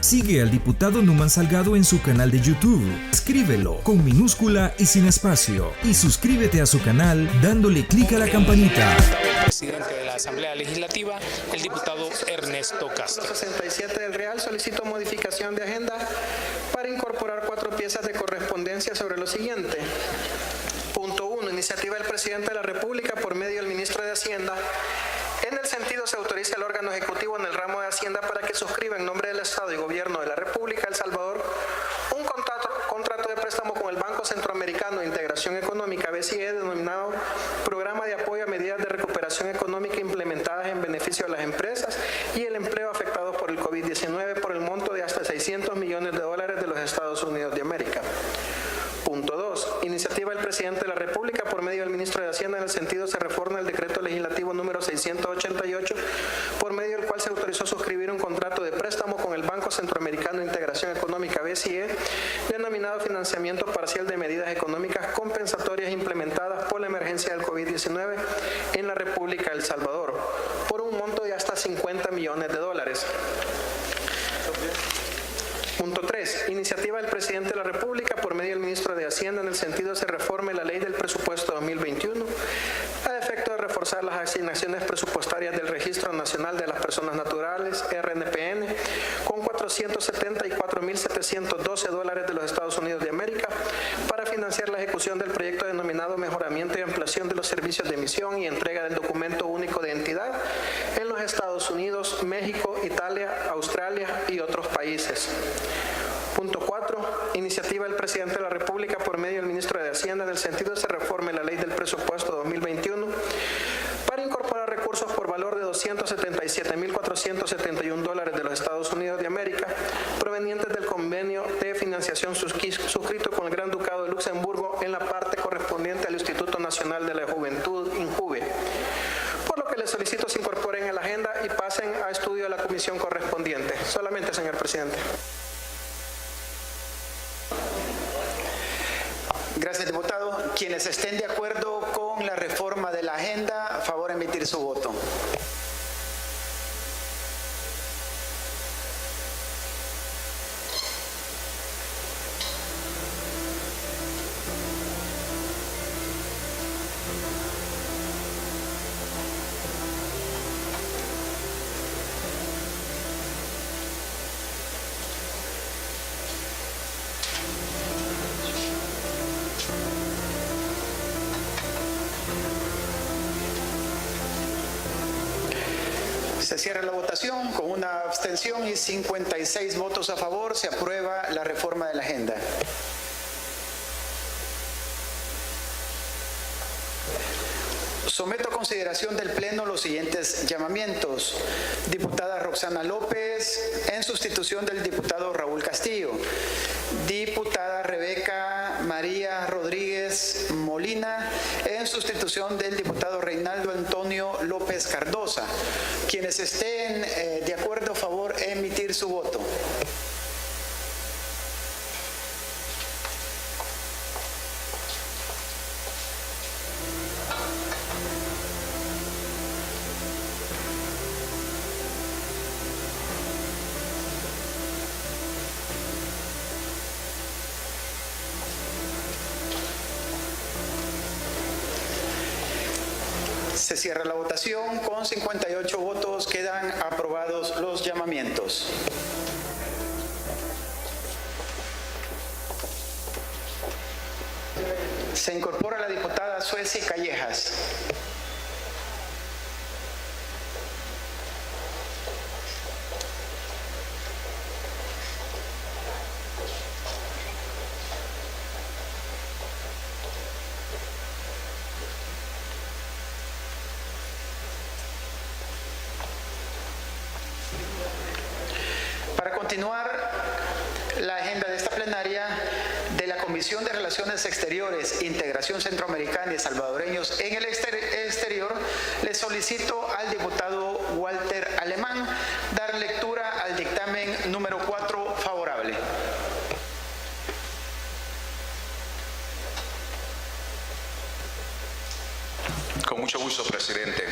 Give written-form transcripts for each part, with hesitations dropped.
Sigue al diputado Numan Salgado en su canal de YouTube. Escríbelo con minúscula y sin espacio. Y suscríbete a su canal dándole clic a la campanita. Presidente de la Asamblea Legislativa, el diputado Ernesto Castro. 67 del Real solicito modificación de agenda para incorporar 4 piezas de correspondencia sobre lo siguiente. Punto 1. Iniciativa del Presidente de la República por medio del Ministro de Hacienda. En el sentido, se autoriza al órgano ejecutivo en el ramo de Hacienda para que suscriba en nombre del Estado y Gobierno de la República de El Salvador un contrato de préstamo con el Banco Centroamericano de Integración Económica, BCE, denominado Programa de Apoyo a Medidas de Recuperación Económica implementadas en beneficio de las empresas y el empleo afectados por el COVID-19 por el monto de hasta $600 millones de los Estados Unidos de América. Punto 2. Iniciativa del Presidente de la República por medio del Ministro de Hacienda. En el sentido, se reforma el decreto legislativo número 688, por medio del cual se autorizó suscribir un contrato de préstamo con el Banco Centroamericano de Integración Económica, BCE, denominado Financiamiento Parcial de Medidas Económicas Compensatorias implementadas por la emergencia del COVID-19 en la República de El Salvador, por un monto de hasta $50 millones. Punto 3. Iniciativa del Presidente de la República por medio del Ministro de Hacienda. En el sentido, se reforme la Ley del Presupuesto 2021 a efecto de reforzar las asignaciones presupuestarias del Registro Nacional de las Personas Naturales, RNPN, con $474.712 de los Estados Unidos de América para financiar la ejecución del proyecto denominado Mejoramiento y Ampliación de los Servicios de Emisión y entrega del documento único de identidad en los Estados Unidos, México, Italia, Australia y otros países. Punto 4. Iniciativa del Presidente de la República por medio del Ministro de Hacienda. En el sentido, se reforme la Ley del Presupuesto 2021 para incorporar recursos por valor de $277.471 de los Estados Unidos de América provenientes del convenio de financiación suscrito con el Gran Ducado de Luxemburgo en la parte correspondiente al Instituto Nacional de la Juventud, INJUVE. Por lo que les solicito se incorporen en la agenda y pasen a estudio de la comisión correspondiente. Solamente, señor presidente. Gracias, diputado. Quienes estén de acuerdo con la reforma de la agenda, favor emitir su voto. Se cierra la votación con una abstención y 56 votos a favor. Se aprueba la reforma de la agenda. Someto a consideración del Pleno los siguientes llamamientos. Diputada Roxana López, en sustitución del diputado Raúl Castillo. Diputada Rebeca María Rodríguez Molina, en sustitución del diputado Reinaldo Antonio López Cardosa. Quienes estén de acuerdo, favor emitir su voto. Se cierra la votación. Con 58 votos quedan aprobados los llamamientos. Se incorpora la diputada Sueci Callejas. Continuar la agenda de esta plenaria de la Comisión de Relaciones Exteriores, Integración Centroamericana y Salvadoreños en el exterior, le solicito al diputado Walter Alemán dar lectura al dictamen número 4 favorable. Con mucho gusto, presidente.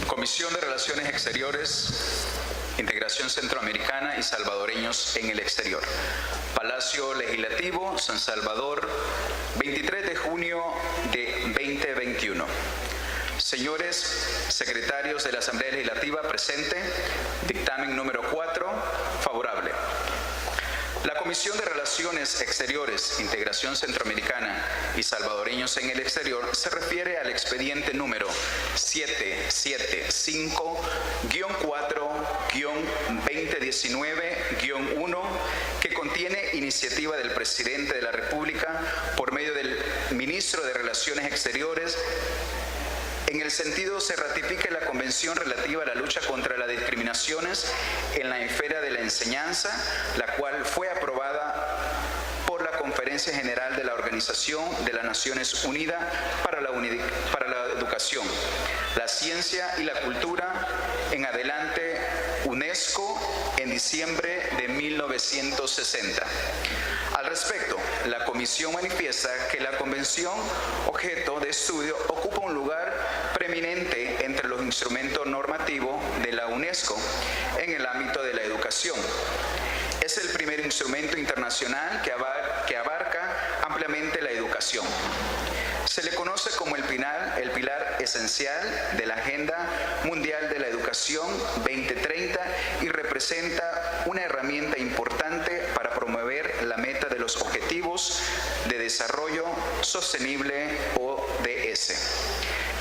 Comisión de Relaciones Exteriores, Integración Centroamericana y Salvadoreños en el Exterior. Palacio Legislativo, San Salvador, 23 de junio de 2021. Señores secretarios de la Asamblea Legislativa presente, dictamen número 4, favorable. La Comisión de Relaciones Exteriores, Integración Centroamericana y Salvadoreños en el Exterior se refiere al expediente número 775-4-2019-1 que contiene iniciativa del Presidente de la República por medio del Ministro de Relaciones Exteriores. En el sentido, se ratifica la Convención relativa a la lucha contra las discriminaciones en la esfera de la enseñanza, la cual fue aprobada por la Conferencia General de la Organización de las Naciones Unidas para la Educación, la Ciencia y la Cultura, en adelante UNESCO, en diciembre de 1960. Al respecto, la Comisión manifiesta que la Convención objeto de estudio ocupa un lugar preeminente entre los instrumentos normativos de la UNESCO en el ámbito de la educación. Es el primer instrumento internacional que abarca ampliamente la educación. Se le conoce como el pilar esencial de la Agenda Mundial de la Educación 2030 y representa una herramienta importante para promover la meta de los Objetivos de Desarrollo Sostenible ODS.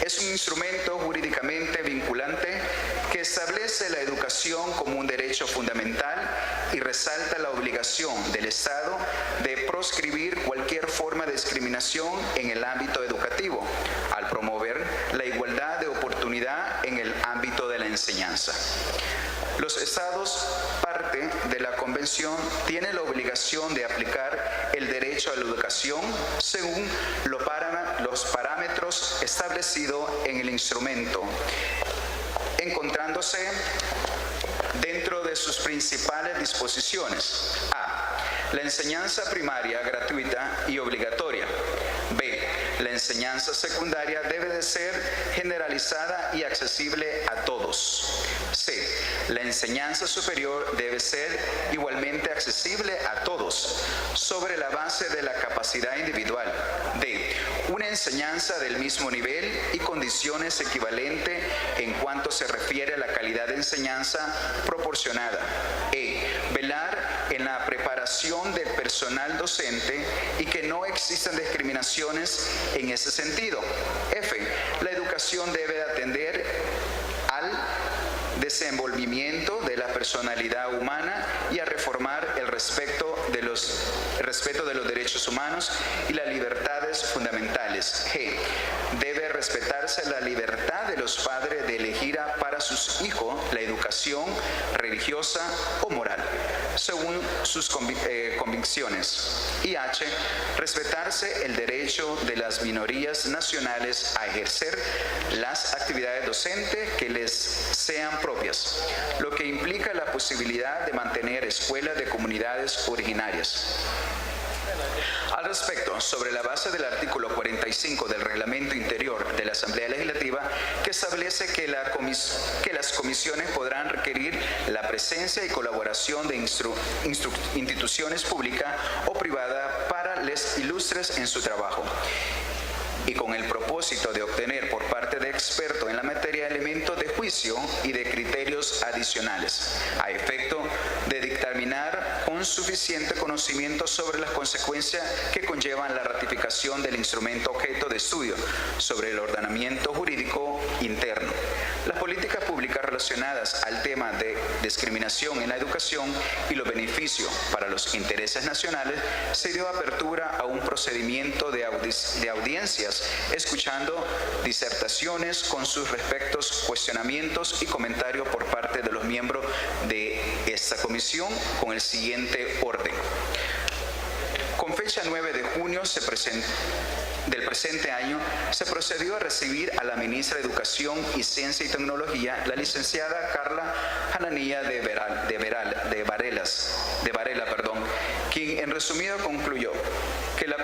Es un instrumento jurídicamente vinculante que establece la educación como un derecho fundamental y resalta la obligación del Estado de proscribir cualquier forma de discriminación en el ámbito educativo, al promover la igualdad de oportunidad en el ámbito de la enseñanza. Los Estados parte de la Convención tienen la obligación de aplicar el derecho a la educación según los parámetros establecidos en el instrumento, encontrándose dentro de sus principales disposiciones: A. La enseñanza primaria gratuita y obligatoria. B. La enseñanza secundaria debe de ser generalizada y accesible a todos. C. La enseñanza superior debe ser igualmente accesible a todos, sobre la base de la capacidad individual. D. Una enseñanza del mismo nivel y condiciones equivalentes en cuanto se refiere a la calidad de enseñanza proporcionada. E. Velar en la preparación del personal docente y que no existan discriminaciones en ese sentido. F. La educación debe atender al desenvolvimiento de la personalidad humana y a reformar el respeto de los derechos humanos y las libertades fundamentales. G. Debe respetarse la libertad de los padres de elegir para sus hijos la educación religiosa o moral, según sus convicciones. Y H. Respetarse el derecho de las minorías nacionales a ejercer las actividades docentes que les sean propias, lo que implica la posibilidad de mantener escuelas de comunidades originarias. Al respecto, sobre la base del artículo 45 del Reglamento Interior de la Asamblea Legislativa, que establece que las comisiones podrán requerir la presencia y colaboración de instituciones públicas o privadas para les ilustres en su trabajo, y con el propósito de obtener por parte de expertos en la materia elementos de juicio y de criterios adicionales, a efecto de dictaminar con suficiente conocimiento sobre las consecuencias que conllevan la ratificación del instrumento objeto de estudio sobre el ordenamiento jurídico interno. Las políticas públicas relacionadas al tema de discriminación en la educación y los beneficios para los intereses nacionales, se dio apertura a un procedimiento de audiencias, escuchando disertaciones con sus respectivos cuestionamientos y comentarios por parte de los miembros de esta comisión con el siguiente orden. Con fecha 9 de junio del presente año, se procedió a recibir a la ministra de Educación y Ciencia y Tecnología, la licenciada Carla Hananía de Varela, quien en resumido concluyó que la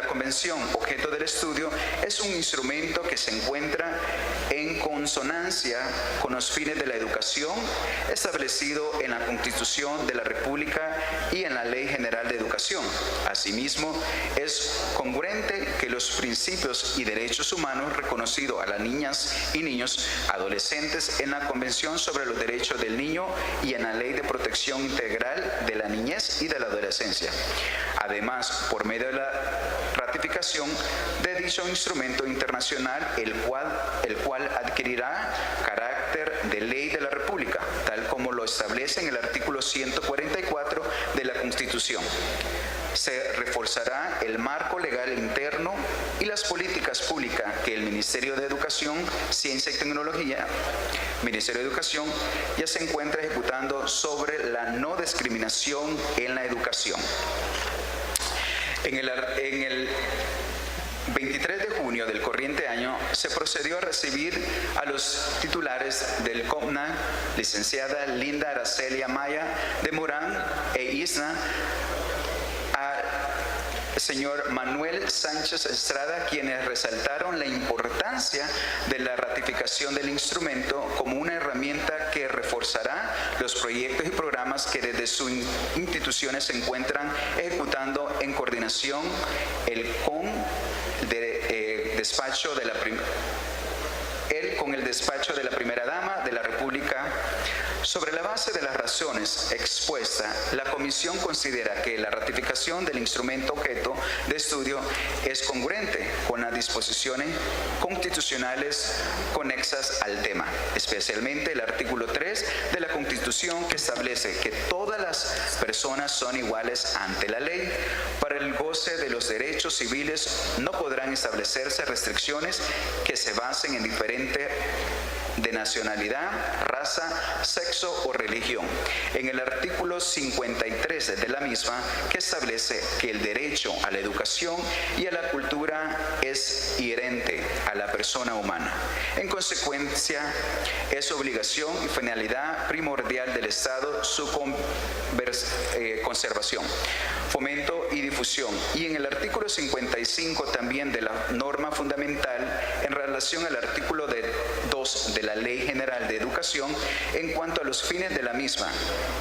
convención objeto del estudio es un instrumento que se encuentra en consonancia con los fines de la educación establecido en la Constitución de la República y en la Ley General de Educación. Asimismo, es congruente que los principios y derechos humanos reconocidos a las niñas y niños adolescentes en la Convención sobre los Derechos del Niño y en la Ley de Protección Integral de la Niñez y de la Adolescencia. Además, por medio de la ratificación de dicho instrumento internacional, el cual adquirirá carácter de ley de la República, tal como lo establece en el artículo 144 de la Constitución. Se reforzará el marco legal interno y las políticas públicas que el Ministerio de Educación, Ciencia y Tecnología, Ministerio de Educación, ya se encuentra ejecutando sobre la no discriminación en la educación. En el 23 de junio del corriente año se procedió a recibir a los titulares del COPNA, licenciada Linda Araceli Amaya de Morán e Isna, señor Manuel Sánchez Estrada, quienes resaltaron la importancia de la ratificación del instrumento como una herramienta que reforzará los proyectos y programas que desde sus instituciones se encuentran ejecutando en coordinación con el despacho de la primera dama de la República. Sobre la base de las razones expuestas, la Comisión considera que la ratificación del instrumento objeto de estudio es congruente con las disposiciones constitucionales conexas al tema, especialmente el artículo 3 de la Constitución, que establece que todas las personas son iguales ante la ley. Para el goce de los derechos civiles no podrán establecerse restricciones que se basen en diferentes de nacionalidad, raza, sexo o religión. En el artículo 53 de la misma, que establece que el derecho a la educación y a la cultura es inherente a la persona humana. En consecuencia, es obligación y finalidad primordial del Estado su conservación, fomento y difusión. Y en el artículo 55 también de la norma fundamental, en relación al artículo 2 de la Ley General de Educación, en cuanto a los fines de la misma,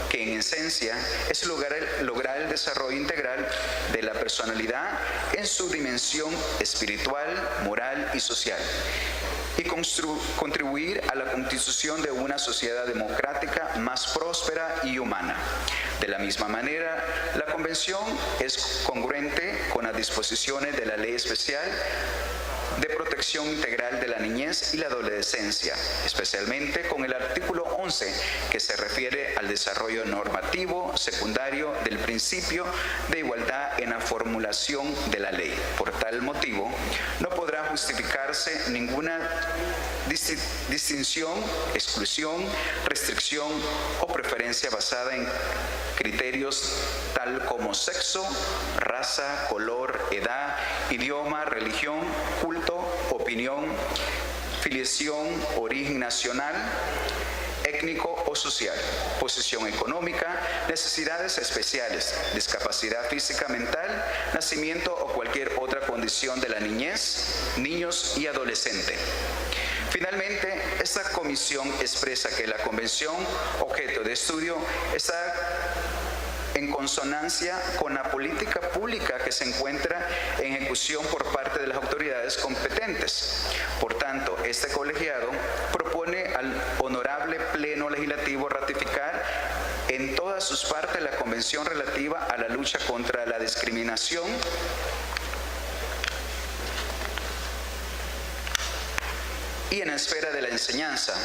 que en esencia es lograr el desarrollo integral de la personalidad en su dimensión espiritual, moral y social, y contribuir a la constitución de una sociedad democrática más próspera y humana. De la misma manera, la Convención es congruente con las disposiciones de la Ley Especial de Protección Integral de la Niñez y la Adolescencia, especialmente con el artículo 11, que se refiere al desarrollo normativo secundario del principio de igualdad en la formulación de la ley. Por tal motivo, no podrá justificarse ninguna distinción, exclusión, restricción o preferencia basada en criterios tal como sexo, raza, color, edad, idioma, religión, culto, opinión, filiación, origen nacional, étnico o social, posición económica, necesidades especiales, discapacidad física, mental, nacimiento o cualquier otra condición de la niñez, niños y adolescente. Finalmente, esta comisión expresa que la Convención objeto de estudio está en consonancia con la política pública que se encuentra en ejecución por parte de las autoridades competentes. Por tanto, este colegiado propone al honorable Pleno Legislativo ratificar en todas sus partes la Convención relativa a la lucha contra la discriminación y en la esfera de la enseñanza,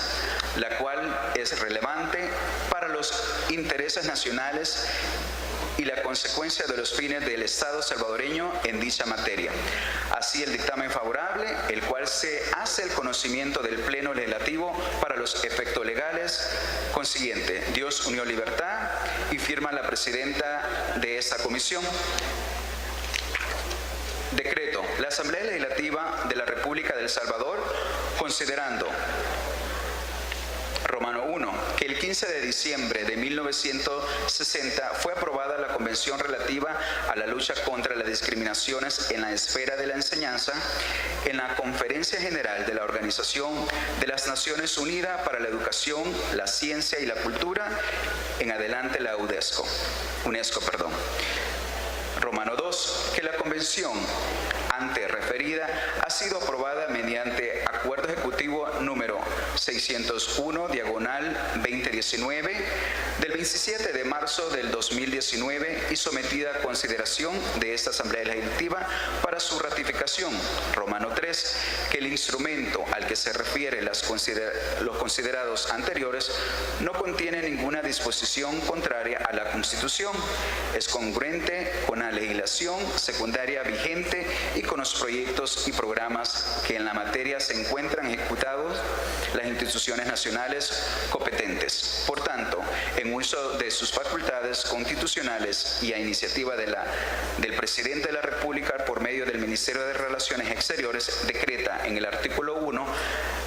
la cual es relevante para los intereses nacionales y la consecuencia de los fines del Estado salvadoreño en dicha materia. Así, el dictamen favorable, el cual se hace el conocimiento del Pleno Legislativo para los efectos legales. Consiguiente, Dios unió libertad, y firma la presidenta de esta comisión. Decreto. La Asamblea Legislativa de la República de El Salvador, considerando Romano 1, que el 15 de diciembre de 1960 fue aprobada la Convención relativa a la lucha contra las discriminaciones en la esfera de la enseñanza en la Conferencia General de la Organización de las Naciones Unidas para la Educación, la Ciencia y la Cultura, en adelante la UNESCO. Romano 2, que la convención antes referida ha sido aprobada mediante Acuerdo Ejecutivo número 601/2019 del 27 de marzo del 2019 y sometida a consideración de esta Asamblea Legislativa para su ratificación. Romano 3, que el instrumento al que se refiere los considerados anteriores no contiene ninguna disposición contraria a la Constitución, es congruente con la legislación secundaria vigente y con los proyectos y programas que en la materia se encuentran ejecutados las instituciones nacionales competentes. Por tanto, en uso de sus facultades constitucionales y a iniciativa del Presidente de la República por medio del Ministerio de Relaciones Exteriores, decreta en el artículo 1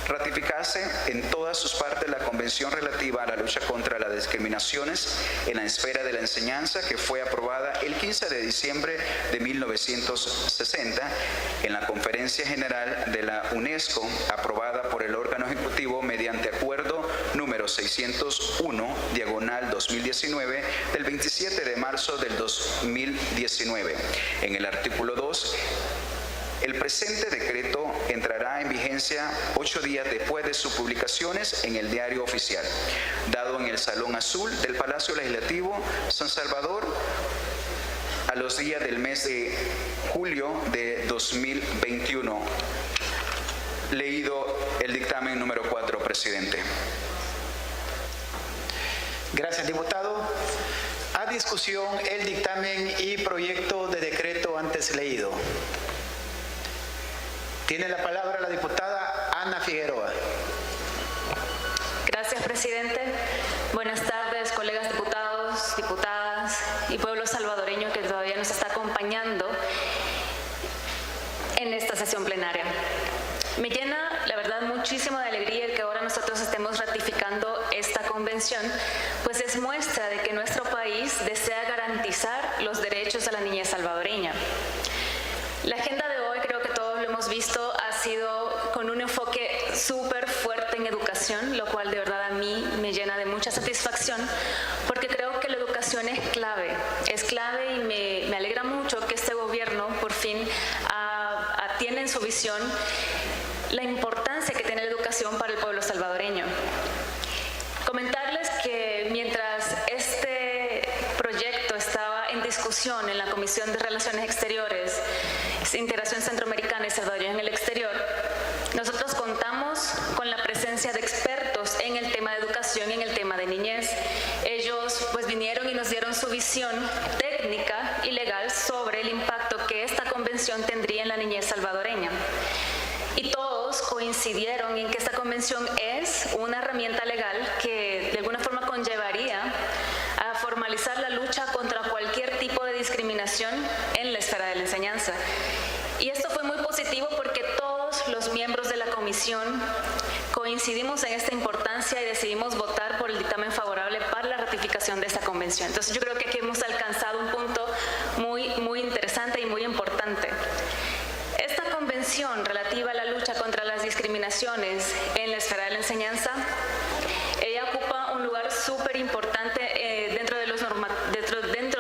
ratificarse en todas sus partes la Convención relativa a la lucha contra las discriminaciones en la esfera de la enseñanza, que fue aprobada el 15 de diciembre de 1960 en la Conferencia General de la UNESCO, aprobada por el órgano ejecutivo mediante acuerdo número 601/2019 del 27 de marzo del 2019. En el artículo 2, el presente decreto entrará en vigencia 8 días después de sus publicaciones en el Diario Oficial, dado en el Salón Azul del Palacio Legislativo, San Salvador, a los días del mes de julio de 2021. Leído el dictamen número 4, presidente. Gracias, diputado. A discusión el dictamen y proyecto de decreto antes leído. Tiene la palabra la diputada Ana Figueroa. Gracias, presidente. Buenas tardes, colegas diputados, diputadas y pueblo salvadoreño que todavía nos está acompañando en esta sesión plenaria. Me llena, la verdad, muchísimo de alegría el que ahora nosotros estemos ratificando esta convención, pues es muestra de que nuestro país desea garantizar los derechos a la niñez salvadoreña. La agenda de hoy, creo que todos lo hemos visto, ha sido con un enfoque súper fuerte en educación, lo cual de verdad a mí me llena de mucha satisfacción, porque creo que la educación es clave y me alegra mucho que este gobierno por fin tiene en su visión la importancia que tiene la educación para el pueblo salvadoreño. Comentarles que mientras este proyecto estaba en discusión en la Comisión de Relaciones Exteriores, Integración Centroamericana y Salvadoreña en el exterior, nosotros contamos con la presencia de expertos en el tema de educación y en el tema de niñez. Ellos pues vinieron y nos dieron su visión técnica y legal sobre el impacto que esta convención tendría en la niñez salvadoreña. Y todos coincidieron en que esta convención es una herramienta legal que de alguna forma conllevaría a formalizar la lucha contra cualquier tipo de discriminación en la esfera de la enseñanza. Y esto fue muy positivo porque todos los miembros de la comisión coincidimos en esta importancia y decidimos votar por el dictamen favorable para la ratificación de esta convención. Entonces yo creo que aquí hemos alcanzado un punto muy interesante y muy importante. Esta convención relativa a la lucha contra las discriminaciones en la esfera de la enseñanza, ella ocupa un lugar súper importante dentro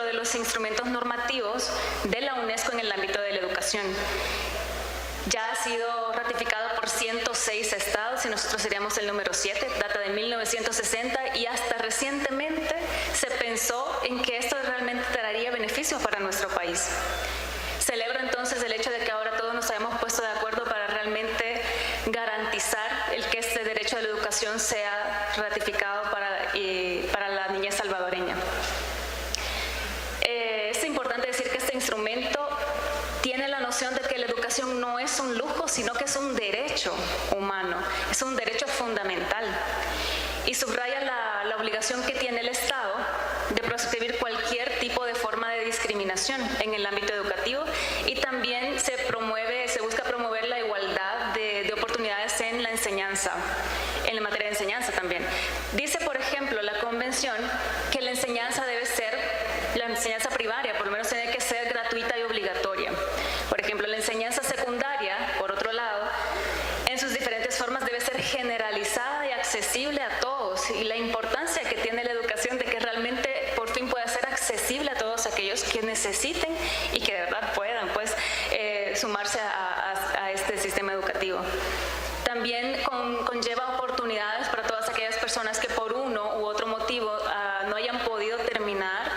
de los instrumentos normativos de la UNESCO en el ámbito de la educación. Ya ha sido ratificado por 106 estados y nosotros seríamos el número 7, data de 1960, y hasta recientemente se pensó en que esto realmente traería beneficios para nuestro país. Celebro entonces el hecho de que ahora todos nos hayamos puesto de acuerdo para realmente garantizar el que este derecho a la educación sea ratificado para la niñez salvadoreña. Es importante decir que este instrumento tiene la noción de que la educación no es un lujo, sino que es un derecho humano, es un derecho fundamental. Y subraya la obligación que tiene el Estado de proscribir cualquier tipo de forma de discriminación en el ámbito educativo, y también se busca promover la igualdad de oportunidades en la enseñanza, en la materia de enseñanza también. Dice, por ejemplo, la Convención que la enseñanza debe ser la enseñanza primaria, por lo menos tiene que ser gratuita y obligatoria. Por ejemplo, la enseñanza secundaria, por otro lado, en sus diferentes formas debe ser generalizada y accesible a todos. Y la importancia que tiene la educación de que realmente por fin pueda ser accesible a todos aquellos que necesiten y que de verdad puedan pues, sumarse a este sistema educativo. También conlleva oportunidades para todas aquellas personas que por uno u otro motivo no hayan podido terminar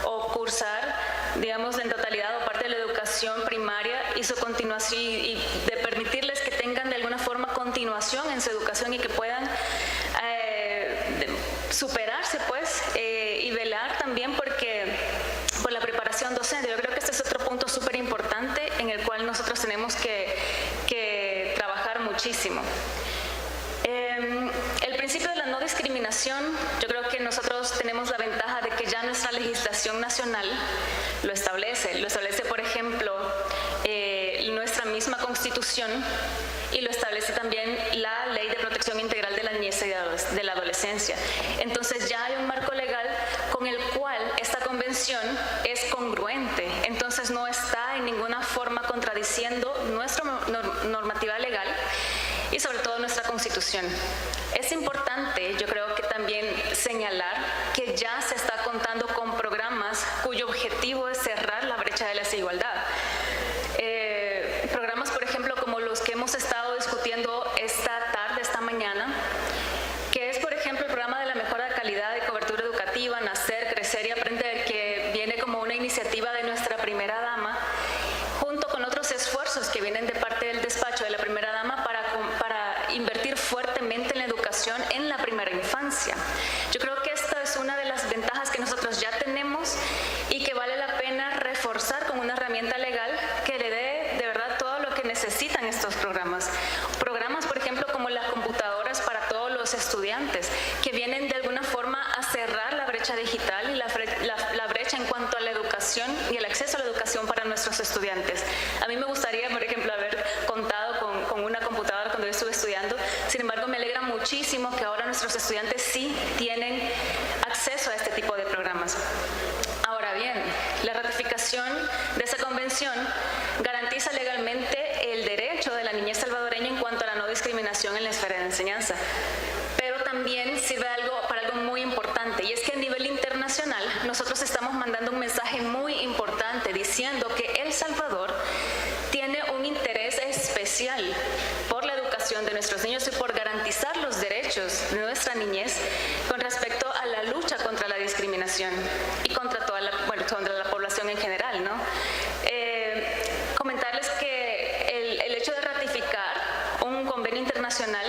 o cursar, digamos, en totalidad o parte de la educación primaria y su continuación, y de permitirles que tengan de alguna forma continuación en su educación y que puedan superarse pues y velar también por la preparación docente. Yo creo que este es otro punto súper importante en el cual nosotros tenemos que trabajar muchísimo. El principio de la no discriminación, yo creo que nosotros tenemos la ventaja de que ya nuestra legislación nacional lo establece. Lo establece, por ejemplo, nuestra misma Constitución, y lo establece también la Ley de Protección Integral de la Niñez y de la Adolescencia. Entonces ya hay un marco legal con el cual esta convención es congruente, entonces no está en ninguna forma contradiciendo nuestra normativa legal y sobre todo nuestra Constitución. Es importante, yo creo que también señalar que ya se está contando con programas cuyo objetivo es cerrar la brecha de la desigualdad. Programas, por ejemplo, como los que hemos estado discutiendo esta mañana, que es, por ejemplo, el programa de la mejora de calidad de cobertura educativa, Nacer, Crecer y Aprender, que viene como una iniciativa de nuestra primera dama, junto con otros esfuerzos que vienen de parte del despacho de la primera dama para invertir fuertemente en la educación en la primera infancia. Yo creo que esta es una de las ventajas que nosotros ya tenemos y que vale la pena reforzar con una herramienta legal que le dé de verdad todo lo que necesitan estos programas. Programas, por ejemplo, como las computadoras para todos los estudiantes, que vienen de alguna forma a cerrar la brecha digital y la brecha en cuanto a la educación y el acceso a la educación para nuestros estudiantes. A mí me gustaría, por ejemplo, haber contado con una computadora cuando yo estuve estudiando. Sin embargo, me alegra muchísimo que ahora nuestros estudiantes sí tienen acceso a este tipo de programas. Ahora bien, la ratificación de esa convención garantiza legalmente el derecho de la niñez salvadoreña en cuanto a la no discriminación en la esfera de enseñanza. Pero también sirve para algo muy importante, y es que a nivel internacional nosotros estamos mandando un mensaje muy importante diciendo que El Salvador tiene un interés especial por la educación de nuestros niños y por garantizar los derechos de nuestra niñez con respecto a la lucha contra la discriminación y contra contra la población en general, ¿no? Comentarles que el hecho de ratificar un convenio internacional,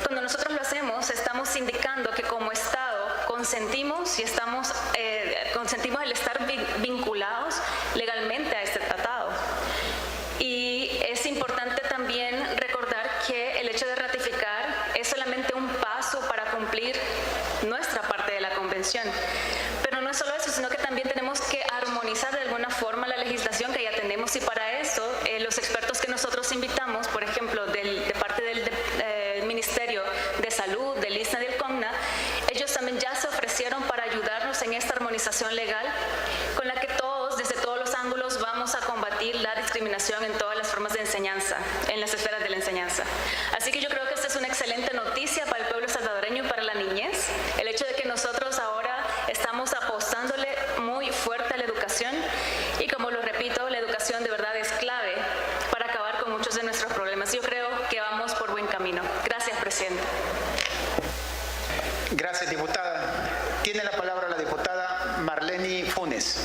cuando nosotros lo hacemos, estamos indicando que como Estado consentimos y consentimos el estar vinculados legalmente a este tratado. Y es importante también recordar que el hecho de ratificar es solamente un paso para cumplir nuestra parte de la convención. Pero no es solo eso, sino que también tenemos que armonizar de alguna forma la legislación que ya tenemos, y para eso los expertos que nosotros invitamos, por ejemplo, de parte del Ministerio de Salud, del ISNA y del CONNA, ellos también ya se ofrecieron para ayudarnos en esta armonización legal con la que todos, desde todos los ángulos, vamos a combatir la discriminación en todas las formas de enseñanza, en las esferas de la enseñanza. Así que yo creo que esta es una excelente noticia para el pueblo salvadoreño y para la niñez, el hecho de que nosotros ahora estamos apostándole muy fuerte a la educación, y como lo repito, la educación de verdad es clave para acabar con muchos de nuestros problemas. Yo creo que vamos por buen camino. Gracias, presidente. Gracias, diputada. Tiene la palabra la diputada Marlene Funes.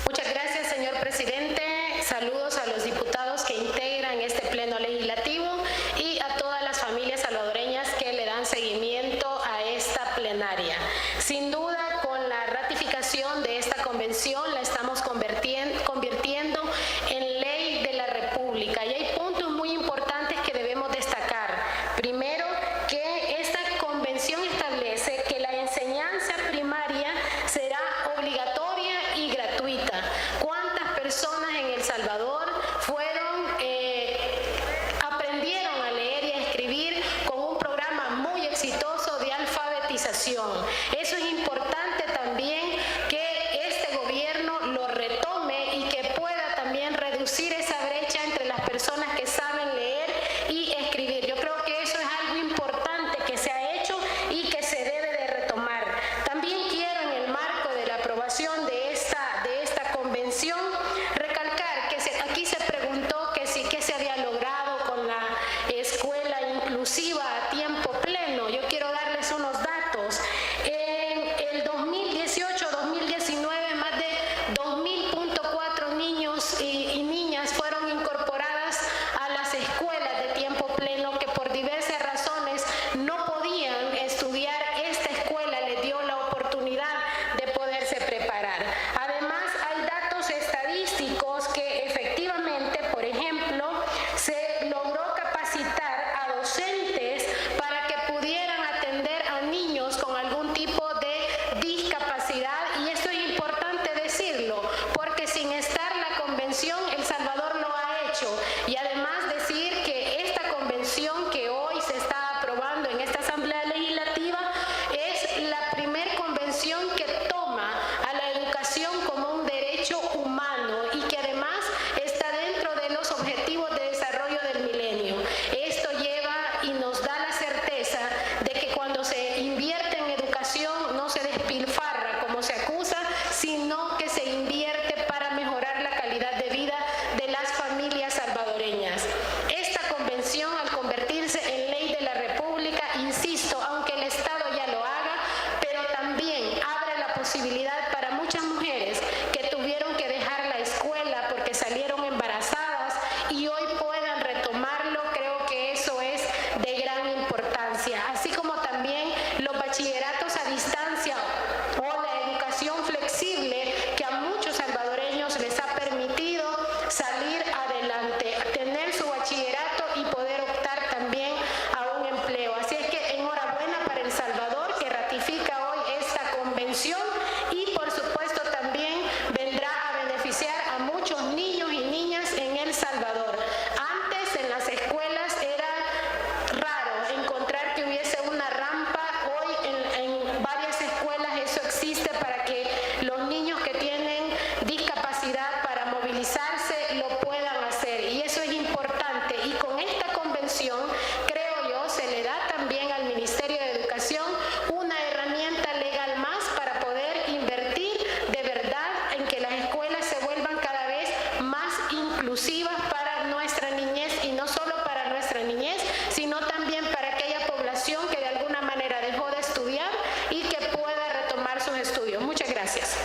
Muchas gracias, señor presidente. Saludos a los diputados que integran este pleno legislativo y a todas las familias salvadoreñas que le dan seguimiento a esta plenaria. Sin duda, con la ratificación de esta convención la estamos convirtiendo en ley de la República, y hay puntos muy importantes que debemos destacar. Primero, que esta convención establece que la enseñanza primaria será obligatoria y gratuita. ¿Cuántas personas en El Salvador aprendieron a leer y a escribir con un programa muy exitoso de alfabetización? Eso es importante también aprobación de esta convención. Recalcar que aquí se preguntó que qué se había logrado con la escuela inclusiva a tiempo pleno. Yo quiero darles unos datos. En el 2018-2019, más de 2.000.4 niños y niñas fueron incorporadas a las escuelas de tiempo pleno que por diversas razones no podían estudiar. Esta escuela les dio la oportunidad de poderse preparar. Además, hay datos estadísticos que efectivamente, por ejemplo, se logró capacitar a docentes para que pudieran atender a niños con algún tipo de discapacidad, y esto es importante decirlo, porque sin estar la convención, El Salvador lo ha hecho. Y además decir que esta convención que hoy se está aprobando en esta Asamblea Legislativa es la primer convención que toma a la educación como un derecho humano y que además está dentro de los objetivos de desarrollo del milenio. Esto lleva y nos da la certeza de que cuando se invierte en educación no se despilfarra como se acusa, sino que se invierte para mejorar la calidad de vida de las familias salvadoreñas. Esta convención, al convertirse en ley de la República, insisto, aunque el Estado ya lo haga, pero también abre la posibilidad para muchas mujeres que tuvieron que dejar la escuela porque salieron embarazadas y hoy puedan retomarlo. Creo que eso es de gran importancia, así como también los bachilleratos a distancia o la educación flexible que a muchos salvadoreños les ha permitido salir adelante, tener su bachillerato y poder optar también a un empleo. Así es que enhorabuena para El Salvador, que ratifica hoy esta convención y por supuesto también vendrá a beneficiar a muchos niños y niñas en El Salvador. Antes en las escuelas era raro encontrar que hubiese una rampa. Hoy en varias escuelas eso existe para que los niños que tienen discapacidad para movilizarse lo puedan hacer, y eso es importante. Y con esta convención, creo yo, se le da también al Ministerio de Educación una herramienta legal más para poder invertir de verdad en que las escuelas se vuelvan cada vez más inclusivas para nuestra niñez, y no solo para nuestra niñez, sino también para aquella población que de alguna manera dejó de estudiar y que pueda retomar sus estudios. Muchas gracias.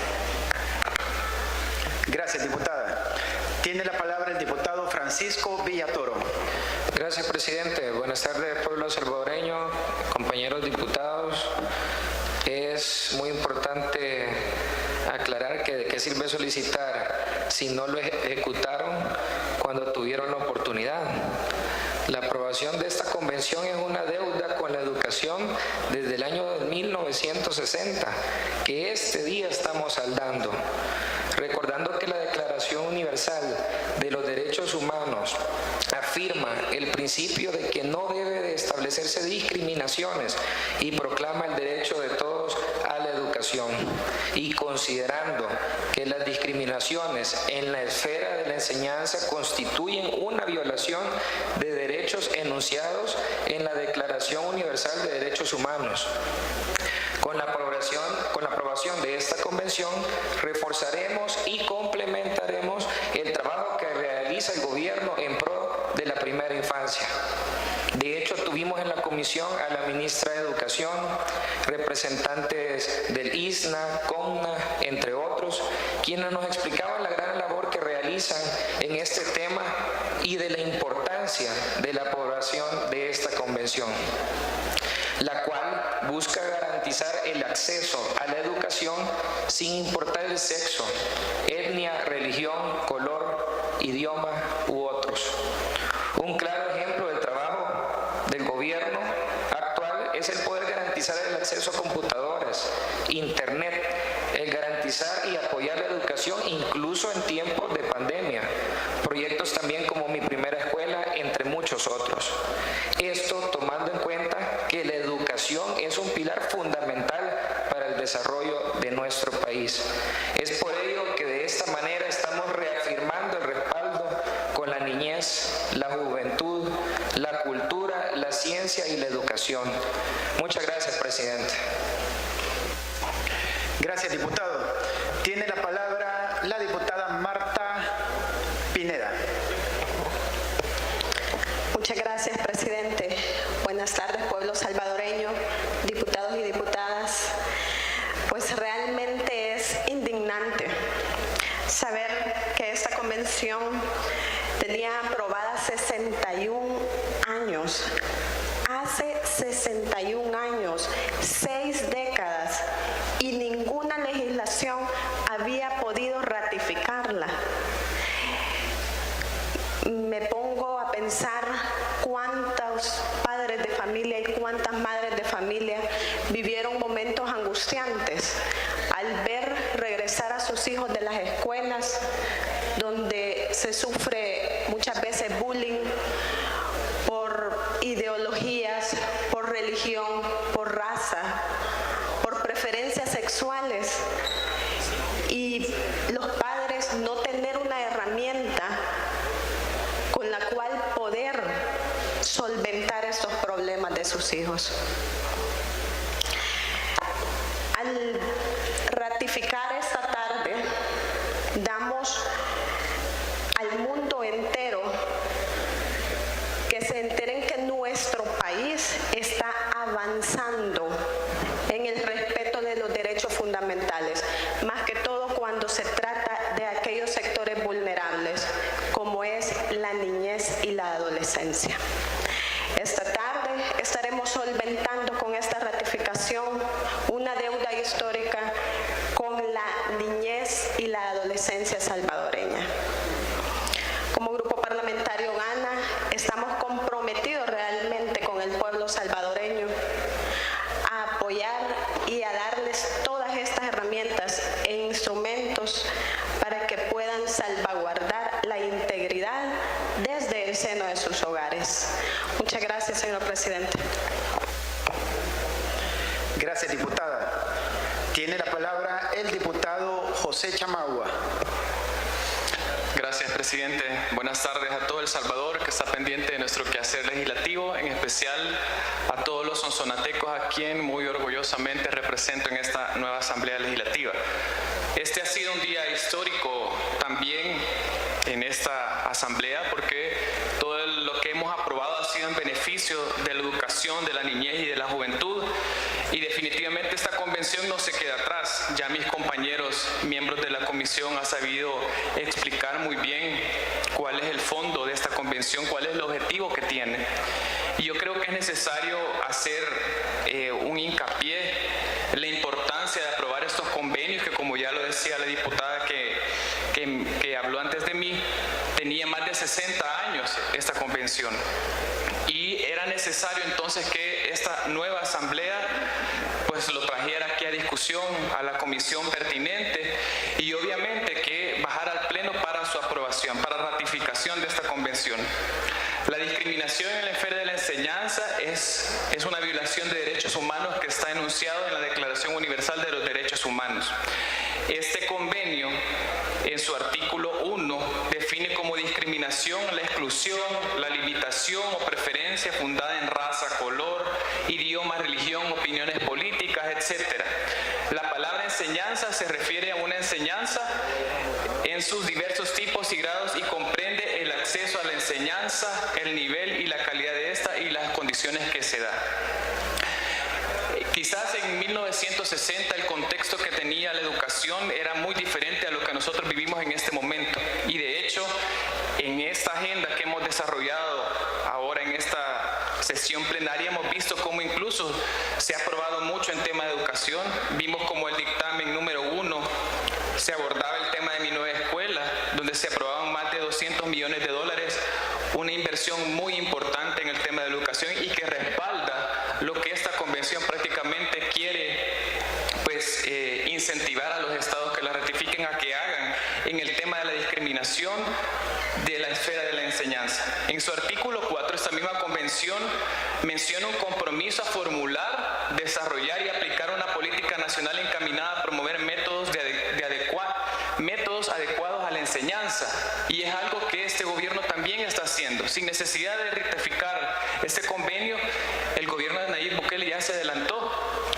Gracias, diputada. Tiene la palabra el diputado Francisco Villatoro. Gracias, presidente. Buenas tardes, pueblo salvadoreño, compañeros diputados. Es muy importante aclarar que de qué sirve solicitar si no lo ejecutaron cuando tuvieron la oportunidad. La aprobación de esta convención es una deuda con la educación desde el año 1960, que este día estamos saldando. Recordando que la Declaración Universal de los Derechos Humanos afirma el principio de que no debe de establecerse discriminaciones y proclama el derecho de todos a la educación, y considerando que las discriminaciones en la esfera de la enseñanza constituyen una violación de derechos enunciados en la Declaración Universal de Derechos Humanos. Con la aprobación de esta convención, reforzaremos y complementaremos el trabajo que realiza el gobierno en pro de la primera infancia. De hecho, tuvimos en la comisión a la ministra de Educación, representantes del ISNA, CONNA, entre otros, quienes nos explicaban la gran labor que realizan en este tema y de la importancia de la aprobación de esta convención, la cual busca garantizar el acceso a la educación sin importar el sexo, etnia, religión, color, idioma u otros. Un claro ejemplo del trabajo del gobierno actual es el poder garantizar el acceso a computadoras, internet, el garantizar y apoyar la educación incluso en tiempos de pandemia, proyectos también como Mi Primera Escuela, entre muchos otros. Esto tomando en cuenta que la educación es un pilar fundamental para el desarrollo de nuestro país. Es por ello que de esta manera estamos reafirmando el respaldo con la niñez, la juventud, la cultura, la ciencia y la educación. Muchas gracias, presidente. Gracias, diputado. legislación tenía aprobada 61 años. Hace 61 años, 6 décadas, y ninguna legislación había podido ratificarla. Me pongo a pensar cuántos padres de familia y cuántas madres de familia vivieron momentos angustiantes al ver regresar a sus hijos de las escuelas, donde se sufre muchas veces bullying por ideologías, por religión, por raza, por preferencias sexuales, y los padres no tener una herramienta con la cual poder solventar estos problemas de sus hijos. Al ratificar esta tarde, damos al mundo entero que se enteren que nuestro país está avanzando en el respeto de los derechos fundamentales, más que todo cuando se trata de aquellos sectores vulnerables, como es la niñez y la adolescencia. Esta tarde estaremos solventando con esta ratificación una deuda histórica con la niñez y la adolescencia salvadoreña. Como Grupo Parlamentario GANA, estamos comprometidos realmente con el pueblo salvadoreño a apoyar y a darles todas estas herramientas e instrumentos para que puedan salvaguardar la integridad desde el seno de sus hogares. Muchas gracias, señor presidente. Gracias, diputada. Tiene la palabra el diputado José Chamagua. Gracias, presidente. Buenas tardes a todo El Salvador que está pendiente de nuestro quehacer legislativo, en especial a todos los sonsonatecos a quien muy orgullosamente represento en esta nueva Asamblea Legislativa. Este ha sido un día histórico también en esta Asamblea porque todo lo que hemos aprobado ha sido en beneficio de la educación, de la niñez y de la juventud. Y definitivamente esta convención no se queda atrás. Ya mis compañeros, miembros de la comisión, han sabido explicar muy bien cuál es el fondo de esta convención, cuál es el objetivo que tiene. Y yo creo que es necesario hacer un hincapié en la importancia de aprobar estos convenios que, como ya lo decía la diputada que habló antes de mí, tenía más de 60 años esta convención. Y era necesario entonces que esta nueva asamblea pues lo trajera aquí a discusión, a la comisión pertinente, y obviamente que bajara al pleno para su aprobación, para ratificación de esta convención. La discriminación en la esfera de la enseñanza es una violación de derechos humanos que está enunciado en la Declaración Universal de los Derechos Humanos. Este convenio, en su artículo 1, define como discriminación la exclusión, la limitación o preferencia fundada en raza, color, idioma, religión, opiniones políticas, etc. La palabra enseñanza se refiere a una enseñanza en sus diversos tipos y grados y comprende el acceso a la enseñanza, el nivel y la calidad de esta y las condiciones que se da. Quizás en 1960 el contexto que tenía la educación era muy diferente a lo que nosotros vivimos en este momento. Y de hecho, en esta agenda que hemos desarrollado ahora en esta sesión plenaria, hemos visto cómo incluso se ha aprobado mucho en tema de educación. Vimos como el dictamen número 1 se abordaba el tema de Mi Nueva Escuela, donde se aprobaban más de $200 millones, una inversión muy importante en el tema de educación y que respalda lo que esta convención prácticamente quiere pues, incentivar a los estados que la ratifiquen a que hagan en el tema de la discriminación de la esfera de la enseñanza. En su artículo 4, esta misma convención menciona un compromiso a formular, desarrollar y aplicar una política nacional encaminada a promover métodos adecuados a la enseñanza, y es algo que este gobierno también está haciendo. Sin necesidad de ratificar este convenio, el gobierno de Nayib Bukele ya se adelantó,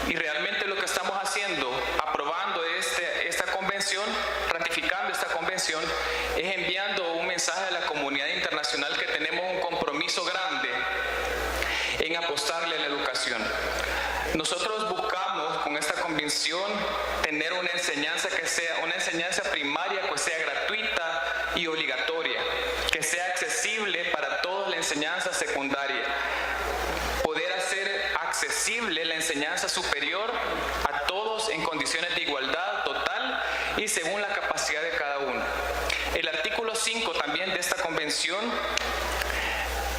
y realmente lo que estamos haciendo, aprobando esta convención, ratificando esta convención, es enviando un mensaje a la comunidad internacional que tenemos un compromiso grande en apostarle a la educación. Nosotros buscamos con esta convención tener una enseñanza que sea una enseñanza primaria, que sea gratuita y obligatoria y según la capacidad de cada uno. El artículo 5 también de esta convención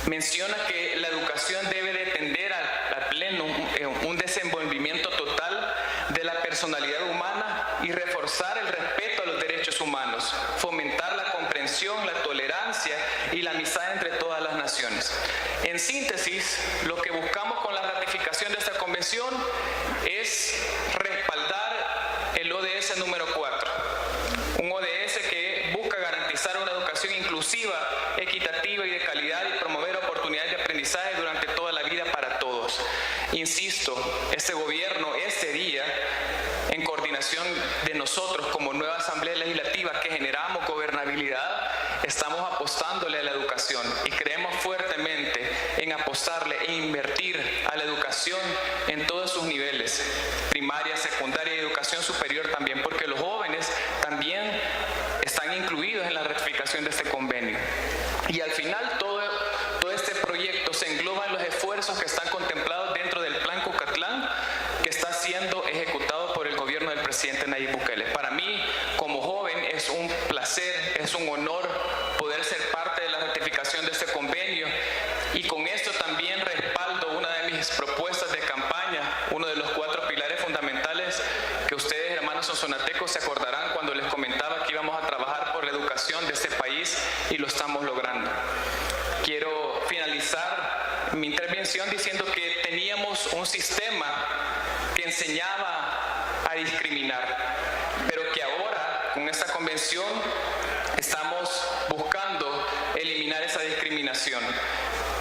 menciona que la educación debe de tender al pleno un desenvolvimiento total de la personalidad humana y reforzar el respeto a los derechos humanos, fomentar la comprensión, la tolerancia y la amistad entre todas las naciones. En síntesis, lo que buscamos con la ratificación de esta convención es respaldar el ODS número 4, un ODS que busca garantizar una educación inclusiva, equitativa y de calidad y promover oportunidades de aprendizaje durante toda la vida para todos. Insisto, este gobierno, este día, en coordinación de nosotros como nueva Asamblea Legislativa que generamos gobernabilidad, estamos apostándole a la educación y creemos fuertemente en apostarle e invertir a la educación en todos sus niveles, primaria, secundaria y educación superior también, porque los jóvenes también están incluidos en la ratificación de este convenio. Y al final todo este proyecto se engloba en los esfuerzos que están contemplados dentro del Plan Cucatlán, que está siendo ejecutado por el gobierno del presidente Nayib Bukele. Para mí, como joven, es un placer, es un honor poder ser parte de la ratificación de este convenio, y con esto también respaldo una de mis propuestas de campaña, uno de los 4 pilares fundamentales que ustedes, hermanos sonsonatecos, se acordarán cuando les comentaba que íbamos a trabajar por la educación de este país, y lo estamos logrando. Quiero finalizar mi intervención diciendo que teníamos un sistema que enseñaba a discriminar, pero que ahora, con esta convención, estamos buscando eliminar esa discriminación.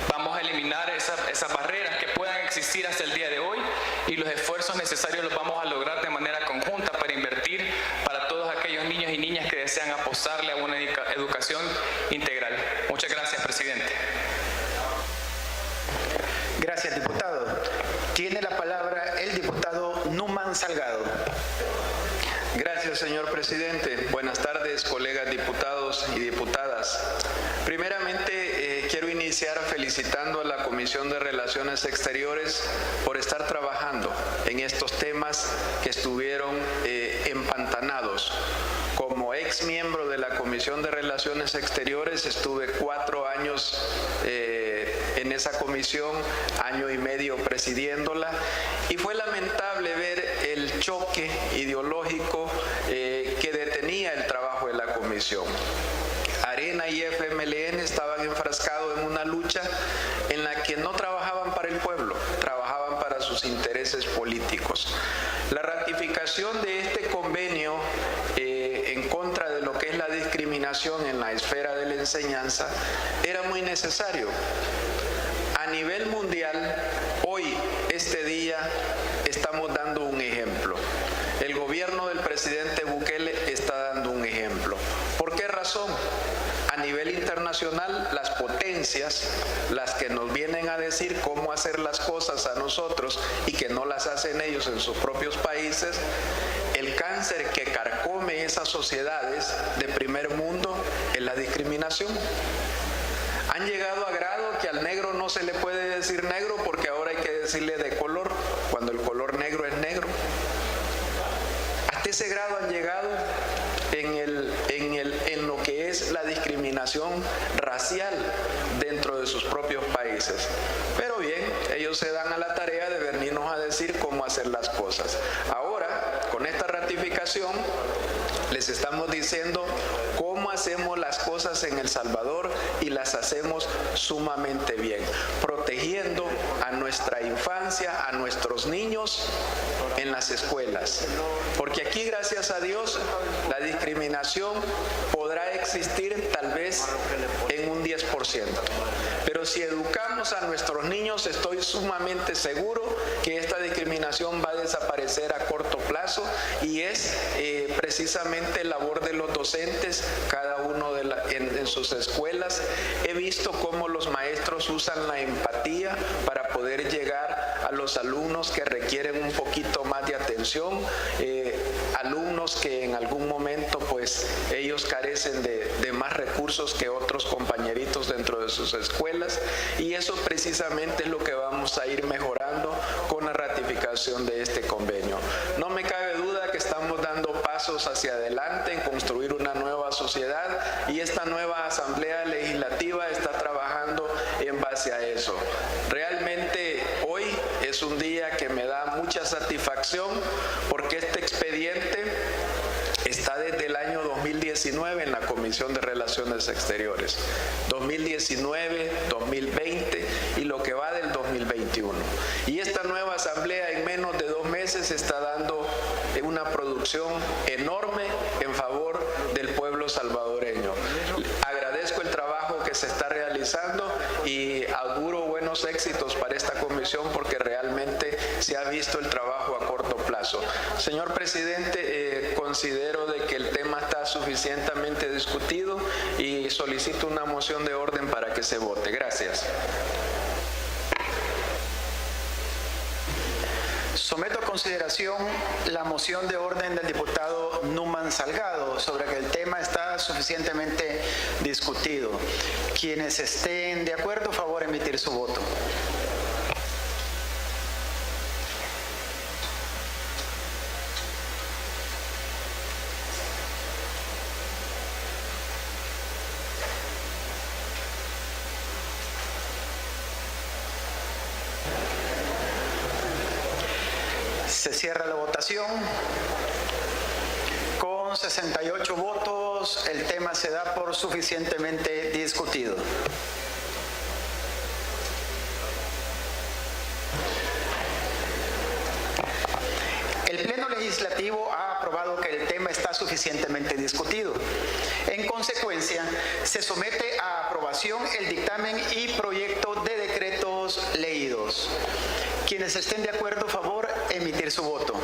Vamos a eliminar esas barreras que puedan existir hasta el día de hoy, y los esfuerzos necesarios los vamos a lograr de manera conjunta para invertir para todos aquellos niños y niñas que desean apostarle a una educación integral. Muchas gracias, presidente. Gracias, diputado. Tiene la palabra el diputado Numan Salgado. Gracias, señor presidente. Buenas tardes, colegas diputados y diputadas. Primeramente, quiero iniciar felicitando a la Comisión de Relaciones Exteriores por estar trabajando en estos temas que estuvieron empantanados. Como ex miembro de la Comisión de Relaciones Exteriores, estuve 4 años en esa comisión, año y medio presidiéndola, y fue lamentable ver el choque ideológico que detenía el trabajo de la comisión. Arena y FMLN estaban enfrascados en una lucha en la que no trabajaban para el pueblo, trabajaban para sus intereses políticos. La ratificación de este convenio en contra de lo que es la discriminación en la esfera de la enseñanza era muy necesario. A nivel mundial, hoy, este día, estamos dando un ejemplo. El gobierno del presidente Bukele está dando un ejemplo. ¿Por qué razón? A nivel internacional, las potencias, las que nos vienen a decir cómo hacer las cosas a nosotros y que no las hacen ellos en sus propios países, el cáncer que carcome esas sociedades de primer mundo es la discriminación. Han llegado a grado que al negro no se le puede decir negro porque ahora hay que decirle de color, cuando el color negro es negro. Hasta ese grado han llegado en lo que es la discriminación racial dentro de sus propios países. Pero bien, ellos se dan a la tarea de venirnos a decir cómo hacer las cosas. Ahora, con esta ratificación, les estamos diciendo cómo hacemos las cosas en El Salvador, y las hacemos sumamente bien, protegiendo a nuestra infancia, a nuestros niños en las escuelas. Porque aquí, gracias a Dios, la discriminación podrá existir tal vez en un 10%. Pero si educamos a nuestros niños, estoy sumamente seguro que esta discriminación va a desaparecer a corto plazo, y es precisamente labor de los docentes, cada uno en sus escuelas. He visto cómo los maestros usan la empatía para poder llegar a los alumnos que requieren un poquito más de atención, alumnos que en algún momento pues ellos carecen de más recursos que otros compañeritos dentro de sus escuelas, y eso precisamente es lo que vamos a ir mejorando con la ratificación de este convenio. No me cabe duda que estamos dando pasos pasos hacia adelante en construir una nueva sociedad, y esta nueva Asamblea Legislativa está trabajando en base a eso. Realmente hoy es un día que me da mucha satisfacción porque este expediente está desde el año 2019 en la Comisión de Relaciones Exteriores, 2019, 2020 y lo que va del 2021. Y esta nueva asamblea en menos de 2 meses está dando una producción enorme en favor del pueblo salvadoreño. Agradezco el trabajo que se está realizando y auguro buenos éxitos para esta comisión porque realmente se ha visto el trabajo a corto plazo. Señor presidente, considero de que el tema está suficientemente discutido y solicito una moción de orden para que se vote. Gracias. Someto a consideración la moción de orden del diputado Numan Salgado sobre que el tema está suficientemente discutido. Quienes estén de acuerdo, favor emitir su voto. Se cierra la votación. Con 68 votos, el tema se da por suficientemente discutido. El Pleno Legislativo ha aprobado que el tema está suficientemente discutido. En consecuencia, se somete a aprobación el dictamen y proyecto de decretos leídos. Quienes estén de acuerdo, favor emitir su voto.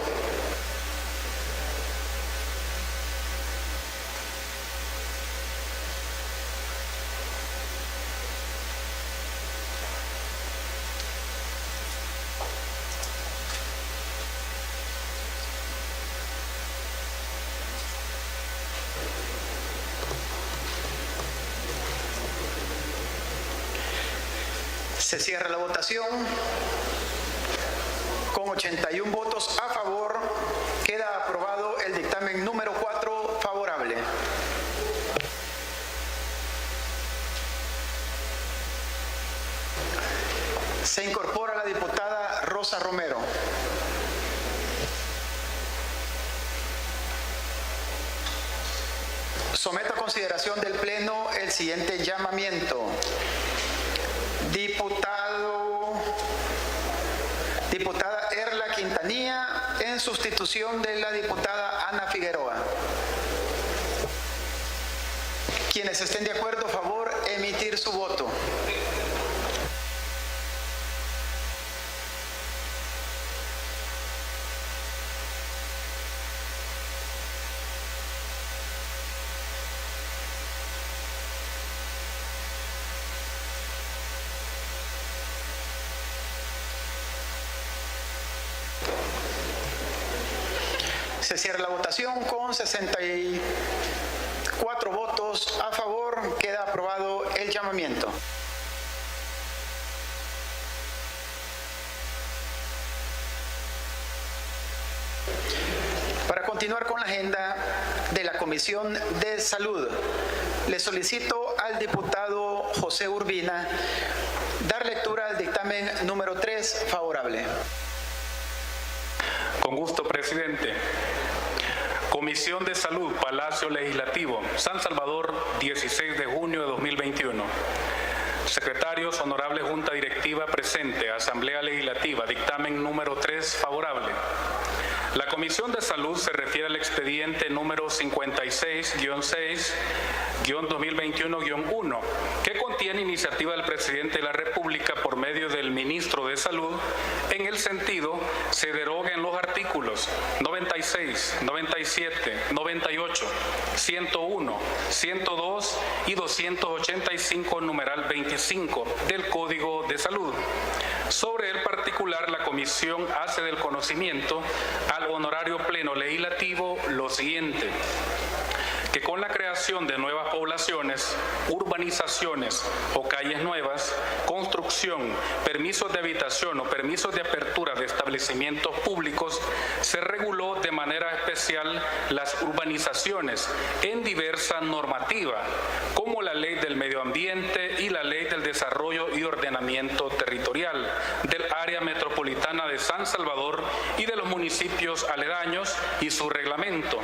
Se cierra la votación. Con 81 votos a favor, queda aprobado el dictamen número 4 favorable. Se incorpora la diputada Rosa Romero. Someto a consideración del Pleno el siguiente llamamiento. Diputada Erla Quintanilla en sustitución de la diputada Ana Figueroa. Quienes estén de acuerdo, favor emitir su voto. Se cierra la votación con 64 votos a favor. Queda aprobado el llamamiento. Para continuar con la agenda de la Comisión de Salud, le solicito al diputado José Urbina dar lectura al dictamen número 3 favorable. Con gusto, presidente. Comisión de Salud, Palacio Legislativo, San Salvador, 16 de junio de 2021. Secretarios, honorable Junta Directiva presente, Asamblea Legislativa, dictamen número 3 favorable. La Comisión de Salud se refiere al expediente número 56-6-2021-1, que contiene iniciativa del Presidente de la República por medio del Ministro de Salud. En el sentido, se deroguen los artículos 96, 97, 98, 101, 102 y 285, numeral 25 del Código de Salud. Sobre el particular, la Comisión hace del conocimiento al Honorario Pleno Legislativo lo siguiente: que con la creación de nuevas poblaciones, urbanizaciones o calles nuevas, construcción, permisos de habitación o permisos de apertura de establecimientos públicos, se reguló de manera especial las urbanizaciones en diversa normativa, como la Ley del Medio Ambiente y la Ley del Desarrollo y Ordenamiento Territorial del Área Metropolitana de San Salvador y de los municipios aledaños y su reglamento.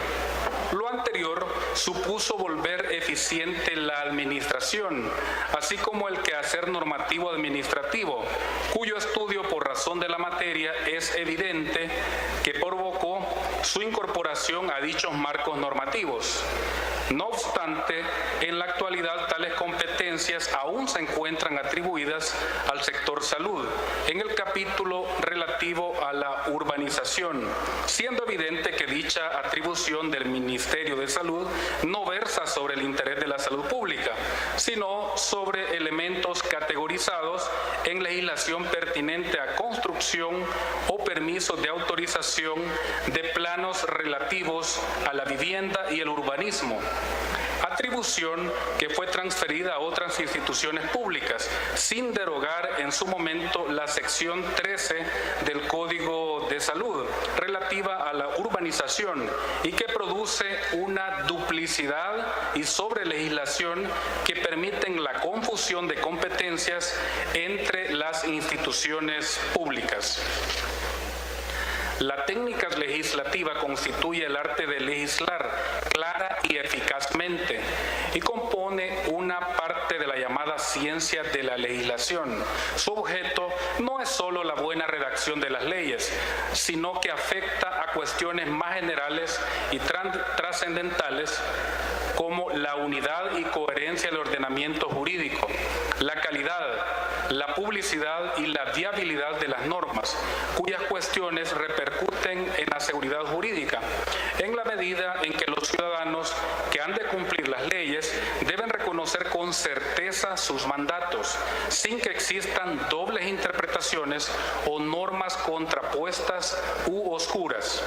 Lo anterior supuso volver eficiente la administración, así como el quehacer normativo administrativo, cuyo estudio por razón de la materia es evidente que provocó su incorporación a dichos marcos normativos. No obstante, en la actualidad tales competencias aún se encuentran atribuidas al sector salud, en el capítulo relativo a la urbanización, siendo evidente que dicha atribución del Ministerio de Salud no versa sobre el interés de la salud pública, sino sobre elementos categorizados en legislación pertinente a construcción o permisos de autorización de planos relativos a la vivienda y el urbanismo, atribución que fue transferida a otras instituciones públicas, sin derogar en su momento la sección 13 del Código de Salud, relativa a la urbanización, y que produce una duplicidad y sobrelegislación que permiten la confusión de competencias entre las instituciones públicas. La técnica legislativa constituye el arte de legislar clara y eficazmente y compone una parte de la llamada ciencia de la legislación. Su objeto no es solo la buena redacción de las leyes, sino que afecta a cuestiones más generales y trascendentales como la unidad y coherencia del ordenamiento jurídico, la calidad, la publicidad y la viabilidad de las normas, cuyas cuestiones repercuten en la seguridad jurídica, en la medida en que los ciudadanos que han de cumplir las leyes deben reconocer con certeza sus mandatos, sin que existan dobles interpretaciones o normas contrapuestas u oscuras.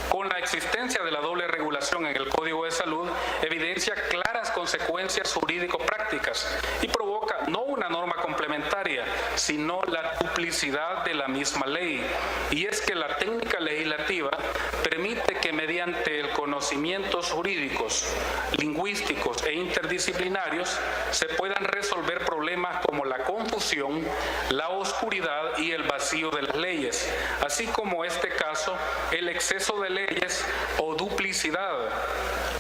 Con la existencia de la doble regulación en el Código de Salud, evidencia claras consecuencias jurídico-prácticas y provoca no una norma complementaria, sino la duplicidad de la misma ley. Y es que la técnica legislativa permite que mediante el conocimientos jurídicos, lingüísticos e interdisciplinarios se puedan resolver problemas como la confusión, la oscuridad y el vacío de las leyes, así como este caso, el exceso de leyes o duplicidad,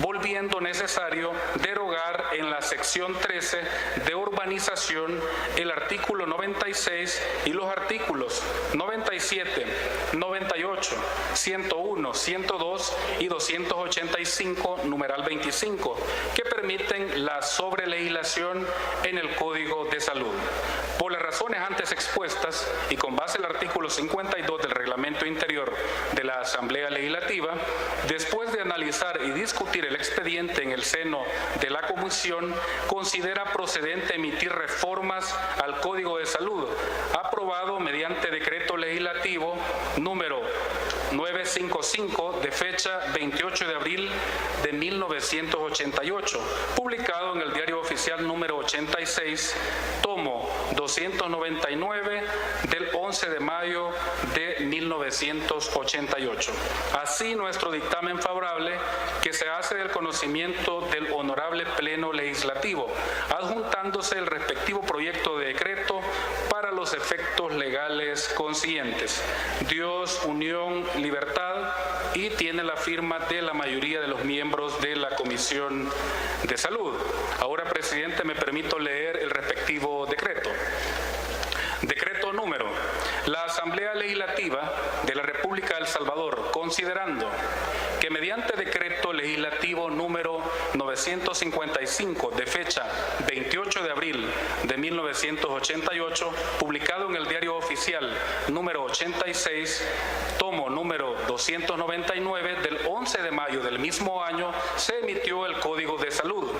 volviendo necesario derogar en la sección 13 de urbanización el artículo 96 y los artículos 97, 98, 101, 102 y 285, numeral 25, que permiten la sobrelegislación en el Código de Salud. Por las razones antes expuestas y con base en el artículo 52 del Reglamento Interior de la Asamblea Legislativa, después de analizar y discutir el expediente en el seno de la Comisión, considera procedente emitir reformas al Código de Salud, aprobado mediante decreto legislativo número 955 de fecha 28 de abril de 1988, publicado en el Diario Oficial número 86, tomo 299 del 11 de mayo de 1988. Así, nuestro dictamen favorable, que se hace del conocimiento del honorable Pleno Legislativo, adjuntándose el respectivo proyecto de decreto para los efectos legales consiguientes. Dios, unión, libertad, y tiene la firma de la mayoría de los miembros de la Comisión de Salud. Ahora, presidente, me permito leer el respectivo decreto. Decreto número: la Asamblea Legislativa de la República de El Salvador, considerando que mediante decreto legislativo número 955 de fecha 28 de abril de 1988, publicado en el Diario Oficial número 86, tomo número 299 del 11 de mayo del mismo año, se emitió el Código de Salud.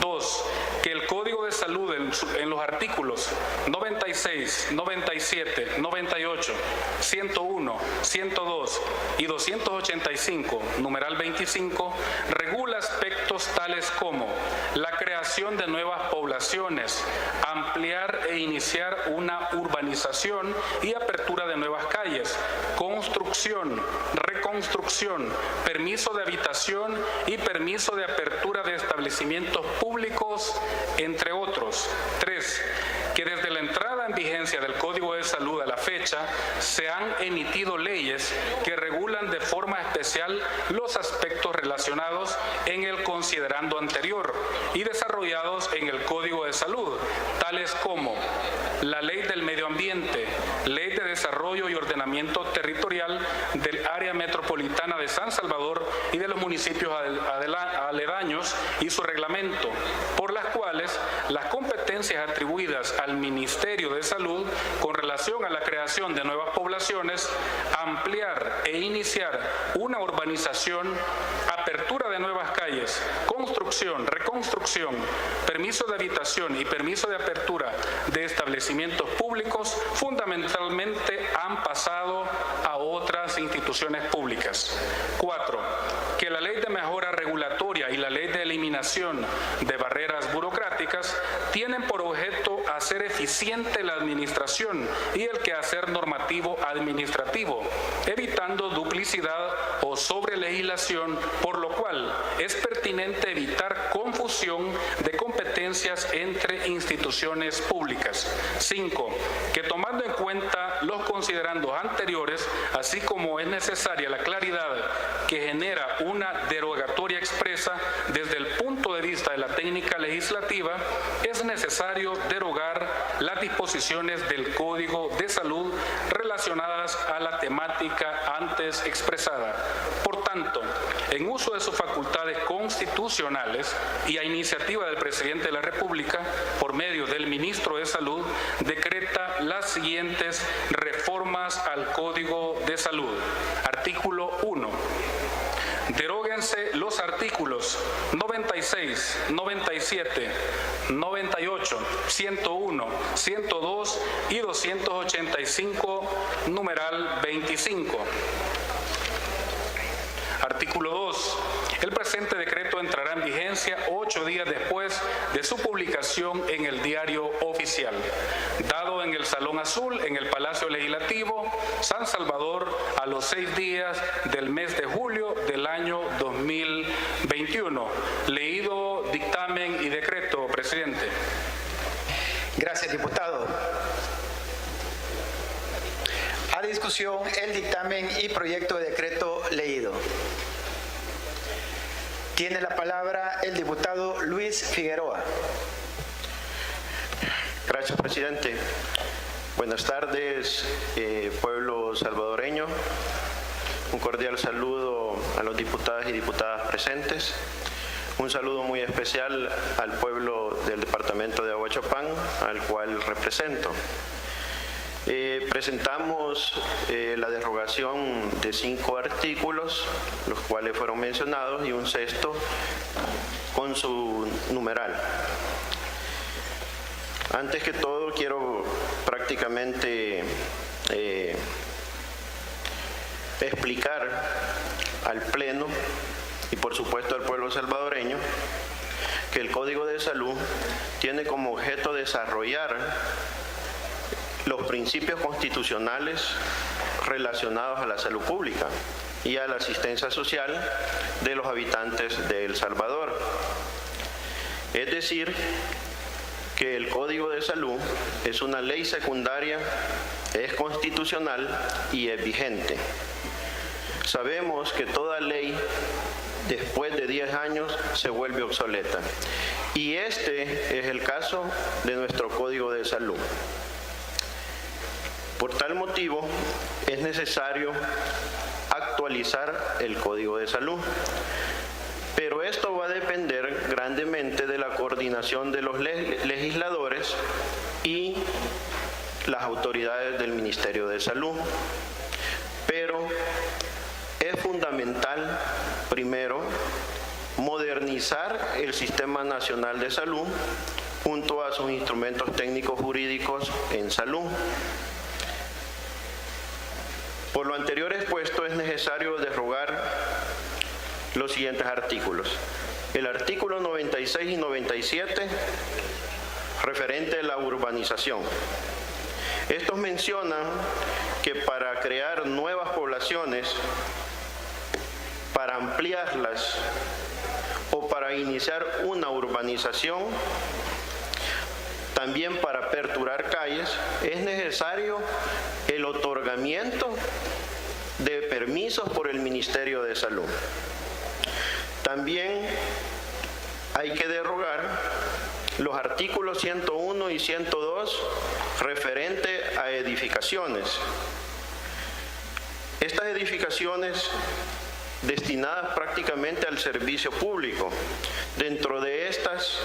2. Que el Código de Salud en los artículos 96, 97, 98, 101, 102 y 285, numeral 25, regula aspectos tales como la creación de nuevas poblaciones, ampliar e iniciar una urbanización y apertura de nuevas calles, construcción, reconstrucción, permiso de habitación y permiso de apertura de establecimientos públicos, entre otros. 3. Que desde la entrada en vigencia del Código de Salud a la fecha se han emitido leyes que regulan de forma especial los aspectos relacionados en el considerando anterior y desarrollados en el Código de Salud, tales como la Ley del Medio Ambiente, Ley de Desarrollo y Ordenamiento Territorial del Área Metropolitana de San Salvador y de los municipios aledaños y su reglamento, por las cuales las competencias atribuidas al Ministerio de Salud con relación a la creación de nuevas poblaciones, ampliar e iniciar una urbanización, apertura de nuevas calles, construcción, reconstrucción, permiso de habitación y permiso de apertura de establecimientos públicos, fundamentalmente han pasado a otras instituciones públicas. 4. Que la Ley de Mejora Regulatoria y la Ley de Eliminación de Barreras Burocráticas tienen por objeto hacer eficiente la administración y el quehacer normativo administrativo, evitando duplicidad o sobrelegislación, por lo cual es pertinente evitar confusión de competencias entre instituciones públicas. 5. Que tomando en cuenta los considerandos anteriores, así como es necesaria la claridad que genera una derogatoria expresa desde el punto de vista de la técnica legislativa, es necesario derogar las disposiciones del Código de Salud relacionadas a la temática antes expresada. Por tanto, en uso de sus facultades constitucionales y a iniciativa del Presidente de la República, por medio del Ministro de Salud, decreta las siguientes reformas al Código de Salud. Artículo 1. Deróguense los artículos 96, 97, 98, 101, 102 y 285, numeral 25. Artículo 2. El presente decreto entrará en vigencia 8 días después de su publicación en el Diario Oficial, dado en el Salón Azul, en el Palacio Legislativo, San Salvador, a los 6 días del mes de julio del año 2021. Leído dictamen y decreto, presidente. Gracias, diputado. A discusión el dictamen y proyecto de decreto leído. Tiene la palabra el diputado Luis Figueroa. Gracias, presidente. Buenas tardes, pueblo salvadoreño. Un cordial saludo a los diputados y diputadas presentes. Un saludo muy especial al pueblo del departamento de Ahuachapán, al cual represento. Presentamos la derogación de 5 artículos, los cuales fueron mencionados, y un sexto con su numeral. Antes que todo, quiero prácticamente explicar al Pleno y por supuesto al pueblo salvadoreño que el Código de Salud tiene como objeto desarrollar los principios constitucionales relacionados a la salud pública y a la asistencia social de los habitantes de El Salvador. Es decir, que el Código de Salud es una ley secundaria, es constitucional y es vigente. Sabemos que toda ley después de 10 años se vuelve obsoleta, y este es el caso de nuestro Código de Salud. Por tal motivo, es necesario actualizar el Código de Salud, pero esto va a depender grandemente de la coordinación de los legisladores y las autoridades del Ministerio de Salud. Pero es fundamental, primero, modernizar el Sistema Nacional de Salud junto a sus instrumentos técnicos jurídicos en salud. Por lo anterior expuesto, es necesario derogar los siguientes artículos. el artículo 96 y 97 referente a la urbanización. Estos mencionan que para crear nuevas poblaciones, para ampliarlas o para iniciar una urbanización, también para aperturar calles, es necesario el otorgamiento de permisos por el Ministerio de Salud. También hay que derogar los artículos 101 y 102 referente a edificaciones. Estas edificaciones destinadas prácticamente al servicio público. Dentro de estas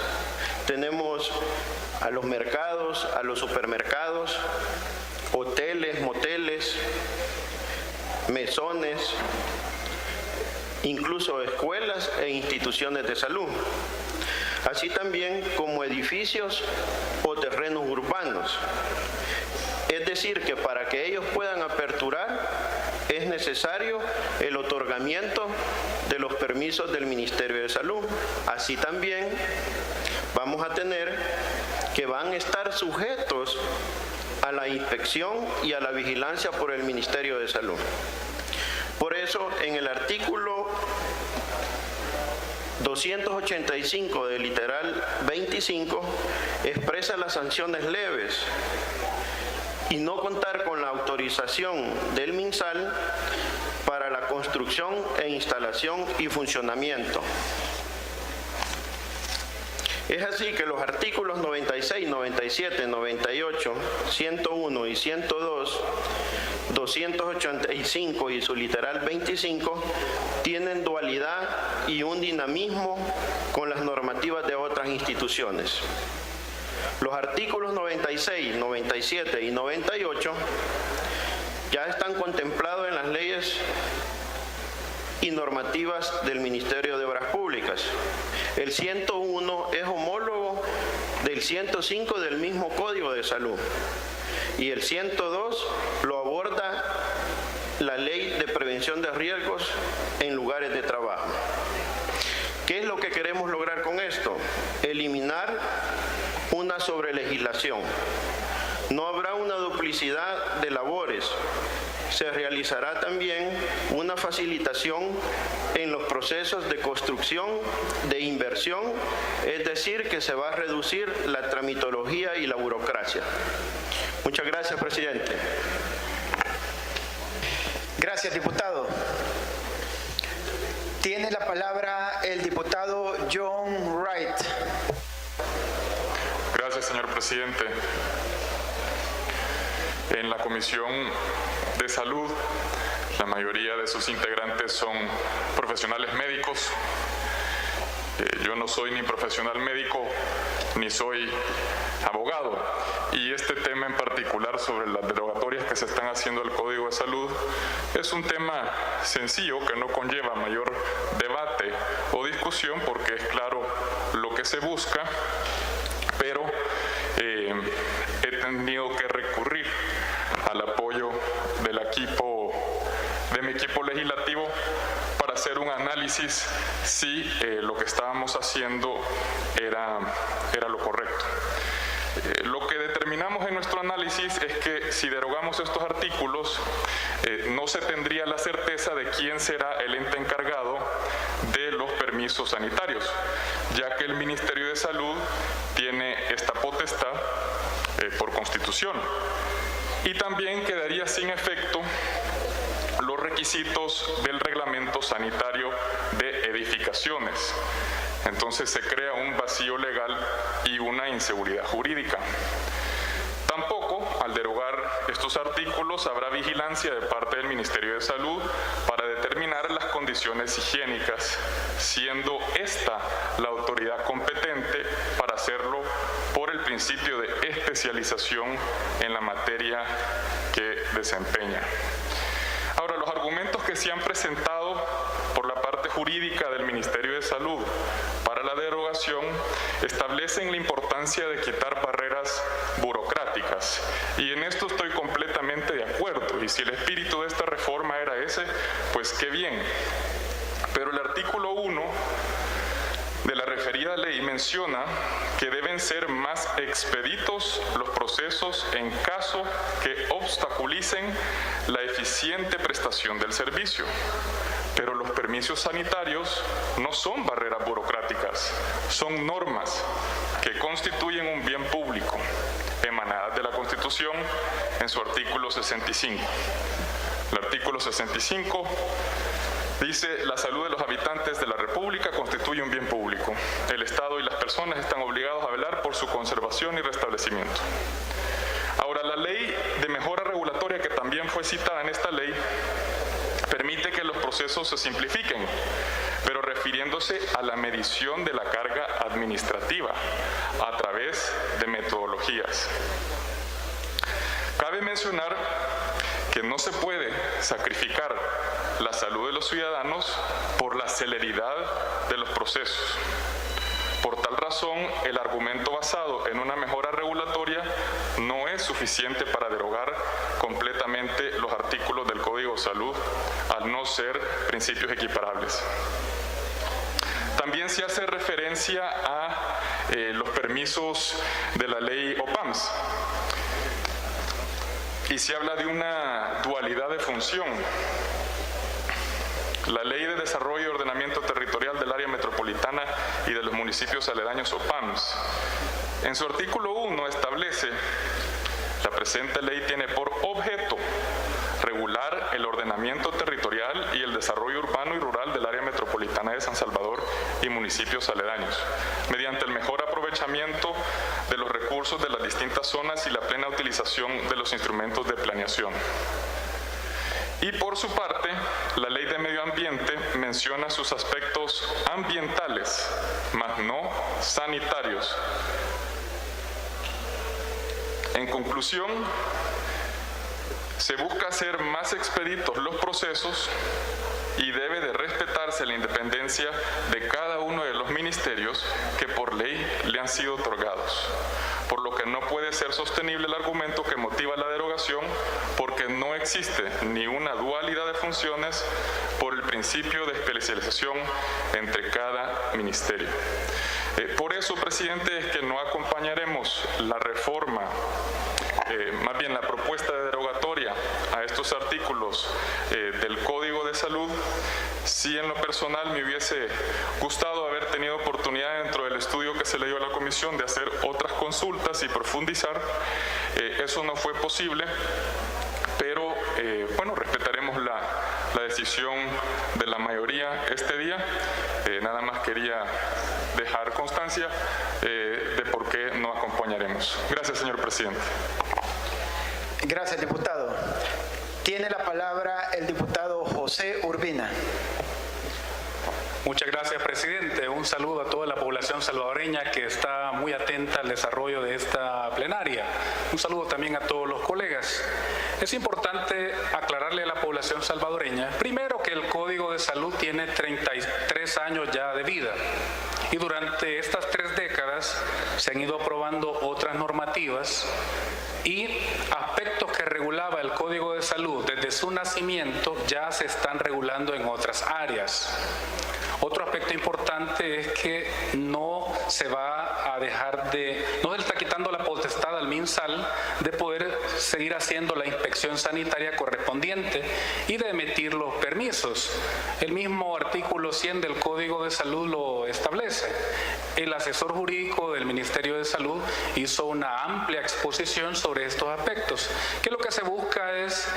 tenemos a los mercados, a los supermercados, hoteles, moteles, mesones, incluso escuelas e instituciones de salud, así también como edificios o terrenos urbanos. Es decir, que para que ellos puedan aperturar es necesario el otorgamiento de los permisos del Ministerio de Salud. Así también vamos a tener que van a estar sujetos a la inspección y a la vigilancia por el Ministerio de Salud. Por eso, en el artículo 285 del literal 25 expresa las sanciones leves y no contar con la autorización del MinSal para la construcción e instalación y funcionamiento. Es así que los artículos 96, 97, 98, 101 y 102, 285 y su literal 25 tienen dualidad y un dinamismo con las normativas de otras instituciones. Los artículos 96, 97 y 98 ya están contemplados en las leyes y normativas del Ministerio de Obras Públicas. El 101 es homólogo del 105 del mismo Código de Salud y el 102 lo aborda la Ley de Prevención de Riesgos en lugares de trabajo. ¿Qué es lo que queremos lograr con esto? Eliminar una sobrelegislación. No habrá una duplicidad de labores. Se realizará también una facilitación en los procesos de construcción, de inversión, es decir, que se va a reducir la tramitología y la burocracia. Muchas gracias, presidente. Gracias, diputado. Tiene la palabra el diputado John Wright. Gracias, señor presidente. En la Comisión de Salud, la mayoría de sus integrantes son profesionales médicos. Yo no soy ni profesional médico ni soy abogado, y este tema en particular sobre las derogatorias que se están haciendo al Código de Salud es un tema sencillo que no conlleva mayor debate o discusión porque es claro lo que se busca, pero he tenido que recurrir al apoyo de mi equipo legislativo para hacer un análisis si lo que estábamos haciendo era lo correcto. Lo que determinamos en nuestro análisis es que si derogamos estos artículos, no se tendría la certeza de quién será el ente encargado de los permisos sanitarios, ya que el Ministerio de Salud tiene esta potestad por Constitución. Y también quedaría sin efecto los requisitos del reglamento sanitario de edificaciones. Entonces se crea un vacío legal y una inseguridad jurídica. Tampoco, al derogar estos artículos, habrá vigilancia de parte del Ministerio de Salud para determinar las condiciones higiénicas, siendo esta la autoridad competente para hacerlo por el principio de especialización en la materia que desempeña. Ahora, los argumentos que se han presentado por la parte jurídica del Ministerio de Salud para la derogación establecen la importancia de quitar barreras burocráticas, y en esto estoy completamente de acuerdo, y si el espíritu de esta reforma era ese, pues qué bien. Pero el artículo 1 referida ley menciona que deben ser más expeditos los procesos en caso que obstaculicen la eficiente prestación del servicio. Pero los permisos sanitarios no son barreras burocráticas, son normas que constituyen un bien público, emanadas de la Constitución en su artículo 65. El artículo 65 dice: la salud de los habitantes de la República constituye un bien público. El Estado y las personas están obligados a velar por su conservación y restablecimiento. Ahora, la ley de mejora regulatoria, que también fue citada en esta ley, permite que los procesos se simplifiquen, pero refiriéndose a la medición de la carga administrativa a través de metodologías. Cabe mencionar que no se puede sacrificar la salud de los ciudadanos por la celeridad de los procesos. Por tal razón, el argumento basado en una mejora regulatoria no es suficiente para derogar completamente los artículos del Código de Salud, al no ser principios equiparables. También se hace referencia a los permisos de la ley OPAMS y se habla de una dualidad de función. La Ley de Desarrollo y Ordenamiento Territorial del Área Metropolitana y de los Municipios Aledaños, OPAMS, en su artículo 1 establece: la presente ley tiene por objeto regular el ordenamiento territorial y el desarrollo urbano y rural del área metropolitana de San Salvador y municipios aledaños, mediante el mejor aprovechamiento de los recursos de las distintas zonas y la plena utilización de los instrumentos de planeación. Y por su parte, la Ley de Medio Ambiente menciona sus aspectos ambientales, mas no sanitarios. En conclusión, se busca hacer más expeditos los procesos y debe de respetarse la independencia de cada uno de los ministerios que por ley le han sido otorgados, por lo que no puede ser sostenible el argumento que motiva la derogación, porque no existe ni una dualidad de funciones por el principio de especialización entre cada ministerio. Por eso, presidente, es que no acompañaremos la reforma, más bien la propuesta de derogatoria a estos artículos del Código de Salud. Sí, en lo personal me hubiese gustado haber tenido oportunidad dentro del estudio que se le dio a la comisión de hacer otras consultas y profundizar. Eso no fue posible, pero bueno, respetaremos la decisión de la mayoría este día. Nada más quería dejar constancia de por qué no acompañaremos. Gracias, señor presidente. Gracias, diputado. Tiene la palabra el diputado José Urbina. Muchas gracias, presidente. Un saludo a toda la población salvadoreña que está muy atenta al desarrollo de esta plenaria. Un saludo también a todos los colegas. Es importante aclararle a la población salvadoreña, primero, que el Código de Salud tiene 33 años ya de vida. Y durante estas 3 décadas se han ido aprobando otras normativas y aspectos que regulaba el Código de Salud desde su nacimiento ya se están regulando en otras áreas. Otro aspecto importante es que no se va a dejar no se le está quitando la potestad al MinSal de poder seguir haciendo la inspección sanitaria correspondiente y de emitir los permisos. El mismo artículo 100 del Código de Salud lo establece. El asesor jurídico del Ministerio de Salud hizo una amplia exposición sobre estos aspectos, que lo que se busca es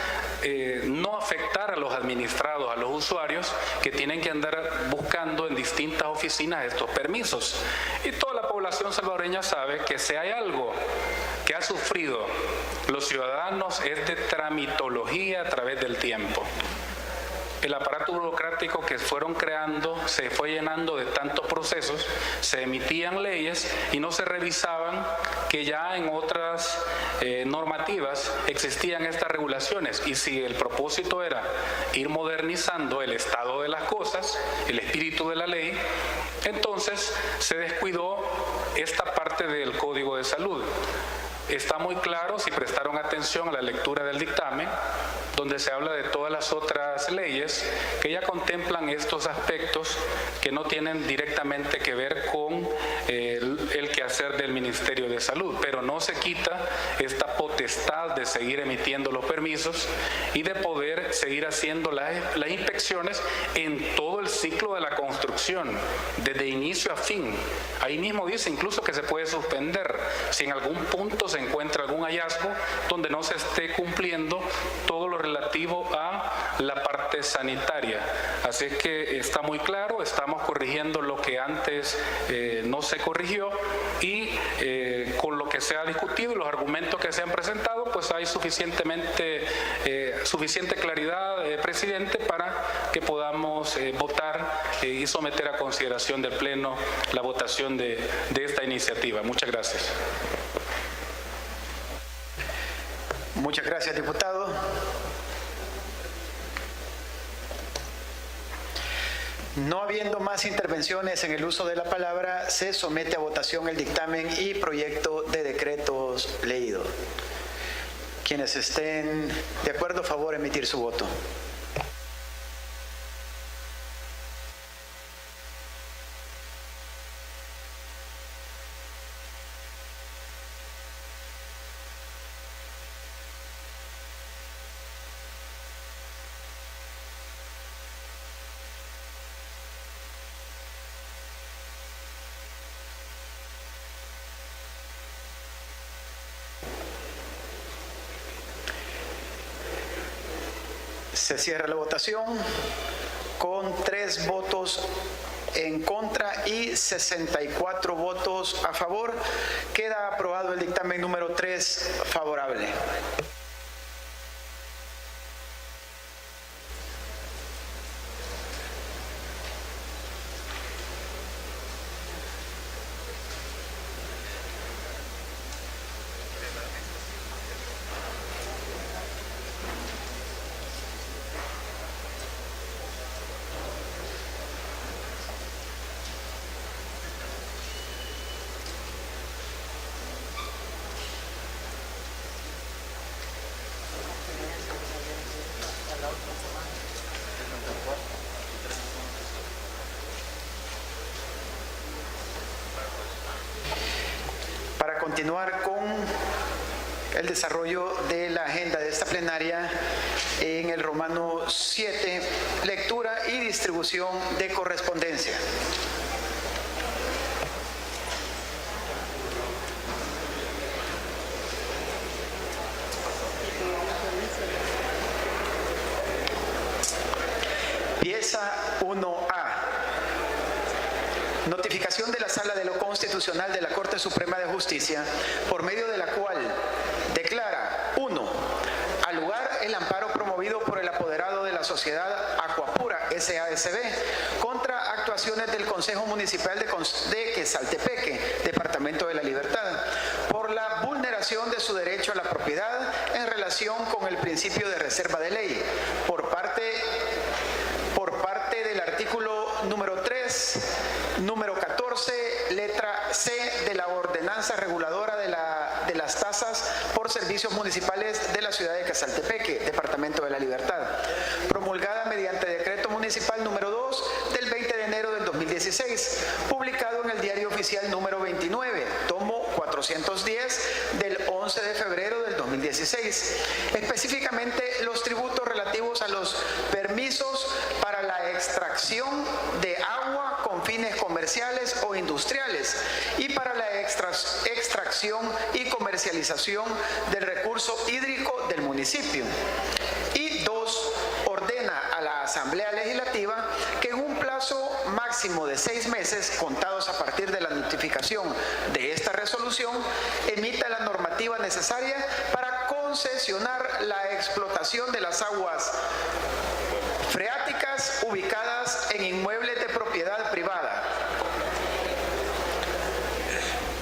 no afectar a los administrados, a los usuarios que tienen que andar buscando en distintas oficinas estos permisos. Y toda la población salvadoreña sabe que si hay algo que ha sufrido los ciudadanos es de tramitología a través del tiempo. El aparato burocrático que fueron creando se fue llenando de tantos procesos, se emitían leyes y no se revisaban que ya en otras normativas existían estas regulaciones. Y si el propósito era ir modernizando el estado de las cosas, el espíritu de la ley, entonces se descuidó esta parte del Código de Salud. está muy claro, si prestaron atención a la lectura del dictamen, donde se habla de todas las otras leyes que ya contemplan estos aspectos que no tienen directamente que ver con el quehacer del Ministerio de Salud, pero no se quita esta potestad de seguir emitiendo los permisos y de poder seguir haciendo las inspecciones en todo el ciclo de la construcción, desde inicio a fin. Ahí mismo dice incluso que se puede suspender si en algún punto se encuentra algún hallazgo donde no se esté cumpliendo todo lo relativo a la parte sanitaria. Así es que está muy claro, estamos corrigiendo lo que antes no se corrigió y con lo que se ha discutido y los argumentos que se han presentado, pues hay suficiente claridad, presidente, para que podamos votar y someter a consideración del Pleno la votación de esta iniciativa. Muchas gracias. Muchas gracias, diputado. No habiendo más intervenciones en el uso de la palabra, se somete a votación el dictamen y proyecto de decretos leído. Quienes estén de acuerdo, favor emitir su voto. Se cierra la votación con 3 votos en contra y 64 votos a favor. Queda aprobado el dictamen número 3 favorable. Para continuar con el desarrollo de la agenda de esta plenaria, en el Romano 7, lectura y distribución de correspondencia. Pieza 1A. Notificación de la Sala de lo Constitucional de la Corte Suprema de Justicia, por medio de la cual declara: 1. Al lugar el amparo promovido por el apoderado de la sociedad Acuapura SASB contra actuaciones del Consejo Municipal de Quesaltepeque, Departamento de la Libertad, por la vulneración de su derecho a la propiedad en relación con el principio de reserva de ley, por parte del artículo número 3, número 14, letra C de la ordenanza reguladora de las tasas por servicios municipales de la ciudad de Quesaltepeque, Departamento de la Libertad, promulgada mediante decreto municipal número 2 del 20 de enero del 2016, publicado en el Diario Oficial número 29, tomo 410 del 11 de febrero del 2016, específicamente los tributos relativos a los permisos para la extracción de agua con fines comerciales o industriales y para la extracción y comercialización del recurso hídrico del municipio. Y 2. Ordena a la Asamblea Legislativa que en un plazo máximo de 6 meses, contados a partir de la notificación de esta resolución, emita la normativa necesaria para concesionar la explotación de las aguas freáticas ubicadas en inmuebles de propiedad privada.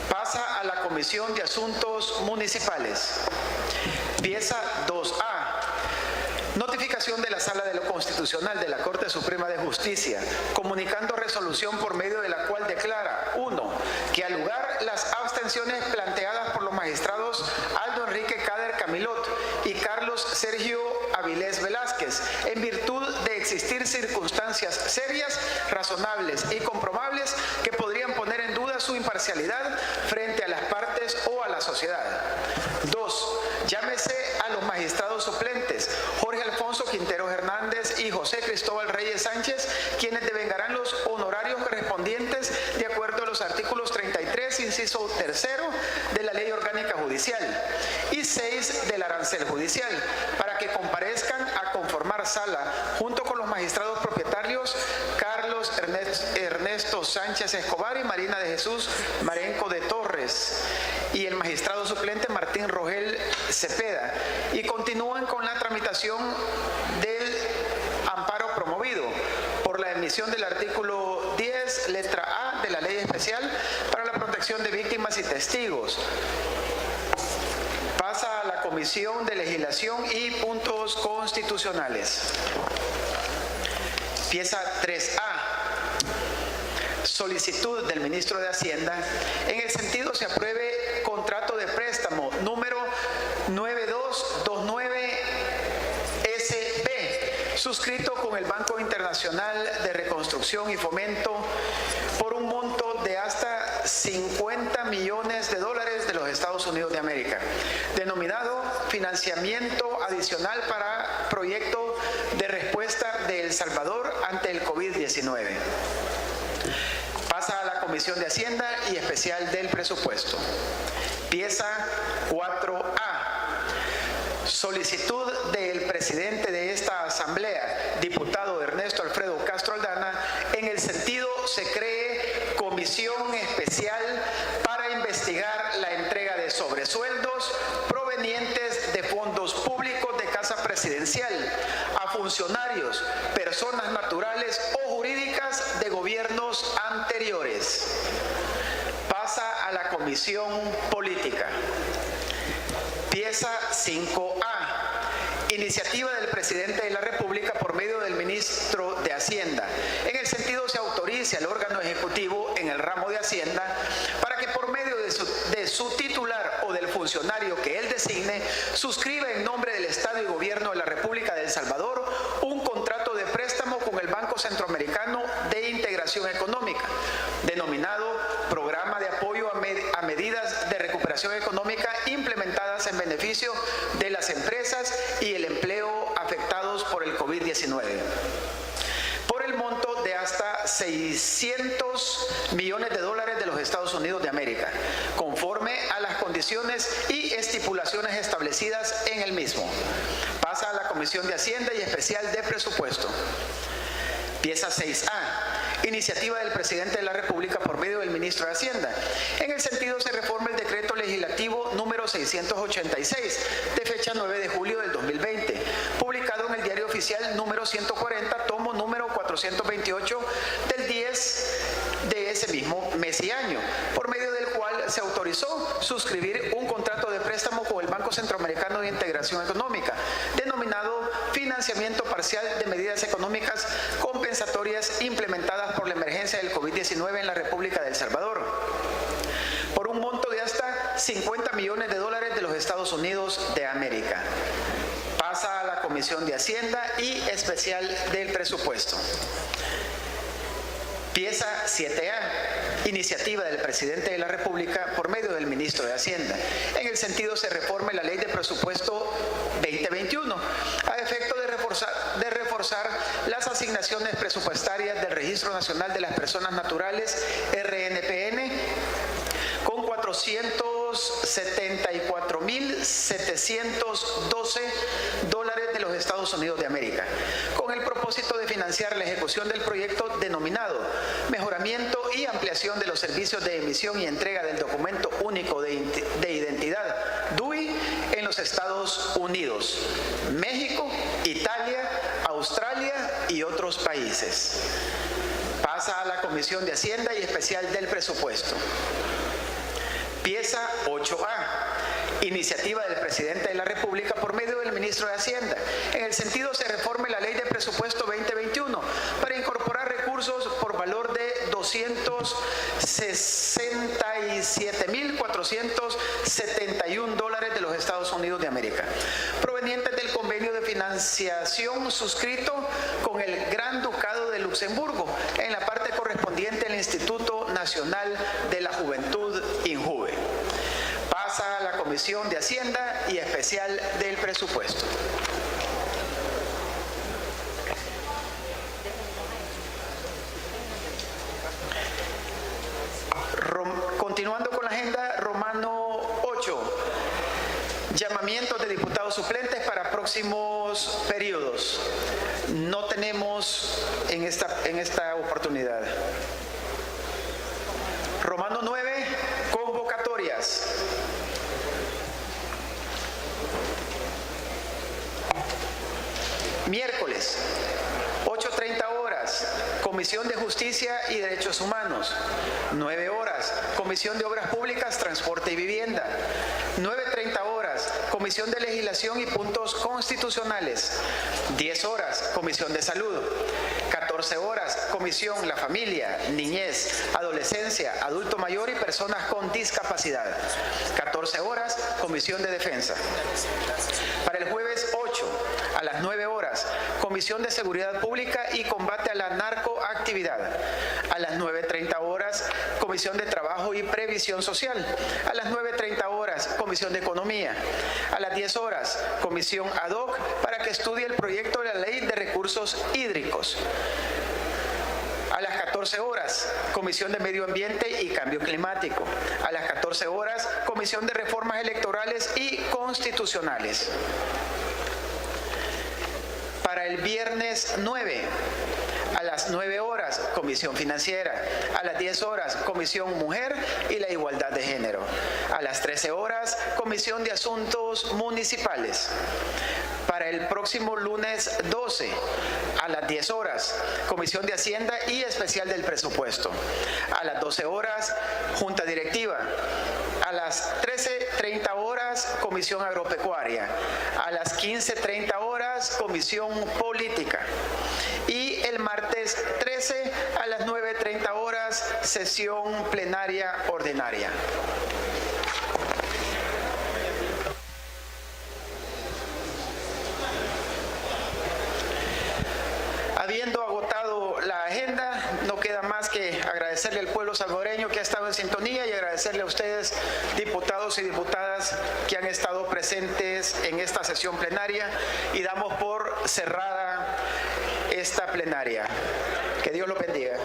Pasa a la Comisión de Asuntos Municipales. Pieza 2A. Notificación de la Sala de lo Constitucional de la Corte Suprema de Justicia, comunicando resolución por medio de la cual declara: 1. Que al lugar las abstenciones planteadas por los magistrados Sergio Avilés Velázquez, en virtud de existir circunstancias serias, razonables y comprobables que podrían poner en duda su imparcialidad frente a las partes o a la sociedad. 2. Llámese a los magistrados suplentes Jorge Alfonso Quintero Hernández y José Cristóbal Reyes Sánchez, quienes devengarán los honorarios correspondientes de acuerdo a los artículos 33, inciso 3 de la Ley Orgánica Judicial y 6 del Arancel Judicial, para que comparezcan a conformar sala junto con los magistrados propietarios Carlos Ernesto Sánchez Escobar y Marina de Jesús Marenco de Torres y el magistrado suplente Martín Rogel Cepeda, y continúan con la tramitación del amparo promovido por la emisión del artículo 10, letra A de la Ley Especial para la Protección de Víctimas y Testigos. Pasa a la Comisión de Legislación y Puntos Constitucionales. Pieza 3A. Solicitud del ministro de Hacienda. En el sentido se apruebe contrato de préstamo número 9229 SB, suscrito con el Banco Internacional de Reconstrucción y Fomento por un monto de hasta $50 millones de los Estados Unidos de América, denominado Financiamiento Adicional para Proyecto de Respuesta de El Salvador ante el COVID-19. Pasa a la Comisión de Hacienda y Especial del Presupuesto. Pieza 4A. Solicitud del presidente de esta Asamblea, diputado Ernesto Alfredo Castro Aldana, en el sentido se cree comisión especial para investigar la entrega de sobresueldos provenientes de fondos públicos de Casa Presidencial a funcionarios, personas naturales o jurídicas de gobiernos anteriores. Pasa a la Comisión Política. Pieza 5A. Iniciativa del presidente de la República por medio del ministro de Hacienda. En el sentido se autoriza al órgano ejecutivo en el ramo de Hacienda para que por medio de su titular o del funcionario que él designe, suscriba en nombre del Estado y Gobierno de la República de El Salvador un contrato de préstamo con el Banco Centroamericano de Integración Económica, denominado Programa de Apoyo a Medidas de Recuperación Económica implementadas en beneficio de las empresas y el empleo afectados por el COVID-19, por el monto de hasta $600 millones de los Estados Unidos de América, conforme a las condiciones y estipulaciones establecidas en el mismo. Pasa a la Comisión de Hacienda y Especial de Presupuesto. Pieza 6A. Iniciativa del presidente de la República por medio del ministro de Hacienda. En el sentido se reforma el decreto legislativo número 686 de fecha 9 de julio del 2020, publicado en el Diario Oficial número 140, tomo número 428 del 10 de ese mismo mes y año, por medio del cual se autorizó suscribir un contrato de préstamo con el Banco Centroamericano de Integración Económica, denominado Financiamiento Parcial de Medidas Económicas Compensatorias implementadas por la emergencia del COVID-19 en la República de El Salvador, por un monto de hasta $50 millones de los Estados Unidos de América. Pasa a la Comisión de Hacienda y Especial del Presupuesto. Pieza 7A. Iniciativa del presidente de la República por medio del ministro de Hacienda. En el sentido se reforme la Ley de Presupuesto 2021 a efecto de reforzar las asignaciones presupuestarias del Registro Nacional de las Personas Naturales, RNPN, con $474.712 de los Estados Unidos de América, con el propósito de financiar la ejecución del proyecto denominado Mejoramiento y Ampliación de los Servicios de Emisión y Entrega del Documento Único de Identidad, DUI, en los Estados Unidos, México, Italia, Australia y otros países. Pasa a la Comisión de Hacienda y Especial del Presupuesto. Pieza 8A. Iniciativa del presidente de la República por medio del ministro de Hacienda. En el sentido se reforme la Ley de Presupuesto 2021 para incorporar recursos por valor de $267.471 de los Estados Unidos de América, provenientes del convenio de financiación suscrito con el Gran Ducado de Luxemburgo en la parte correspondiente al Instituto Nacional de la Juventud, INJUVE. Pasa a la Comisión de Hacienda y Especial del Presupuesto. Continuando con la agenda, Romano 8, llamamientos de diputados suplentes para próximos periodos. No tenemos en esta oportunidad. Romano 9, convocatorias. Miércoles, 8:30 horas, Comisión de Justicia y Derechos Humanos. 9 horas, Comisión de Obras Públicas, Transporte y Vivienda. 9:30 horas, Comisión de Legislación y Puntos Constitucionales. 10 horas, Comisión de Salud. 14 horas, Comisión La Familia, Niñez, Adolescencia, Adulto Mayor y Personas con Discapacidad. 14 horas, Comisión de Defensa. Para el jueves 8, a las 9 horas, Comisión de Seguridad Pública y Combate a la Narcoactividad. A las 9:30 horas, Comisión de Trabajo y Previsión Social. A las 9:30 horas, Comisión de Economía. A las 10 horas, Comisión ad hoc para que estudie el proyecto de la Ley de Recursos Hídricos. A las 14 horas, Comisión de Medio Ambiente y Cambio Climático. A las 14 horas, Comisión de Reformas Electorales y Constitucionales. Para el viernes 9, a las 9 horas, Comisión Financiera. A las 10 horas, Comisión Mujer y la Igualdad de Género. A las 13 horas, Comisión de Asuntos Municipales. Para el próximo lunes 12, a las 10 horas, Comisión de Hacienda y Especial del Presupuesto. A las 12 horas, Junta Directiva. A las 13:30 horas, Comisión Agropecuaria. A las 15:30 horas, Comisión Política. Y el martes 13 a las 9:30 horas, sesión plenaria ordinaria. Habiendo agotado la agenda, no queda más que agradecerle al pueblo salvadoreño que ha estado en sintonía y agradecerle a ustedes, diputados y diputadas, que han estado presentes en esta sesión plenaria, y damos por cerrada esta plenaria. Que Dios los bendiga.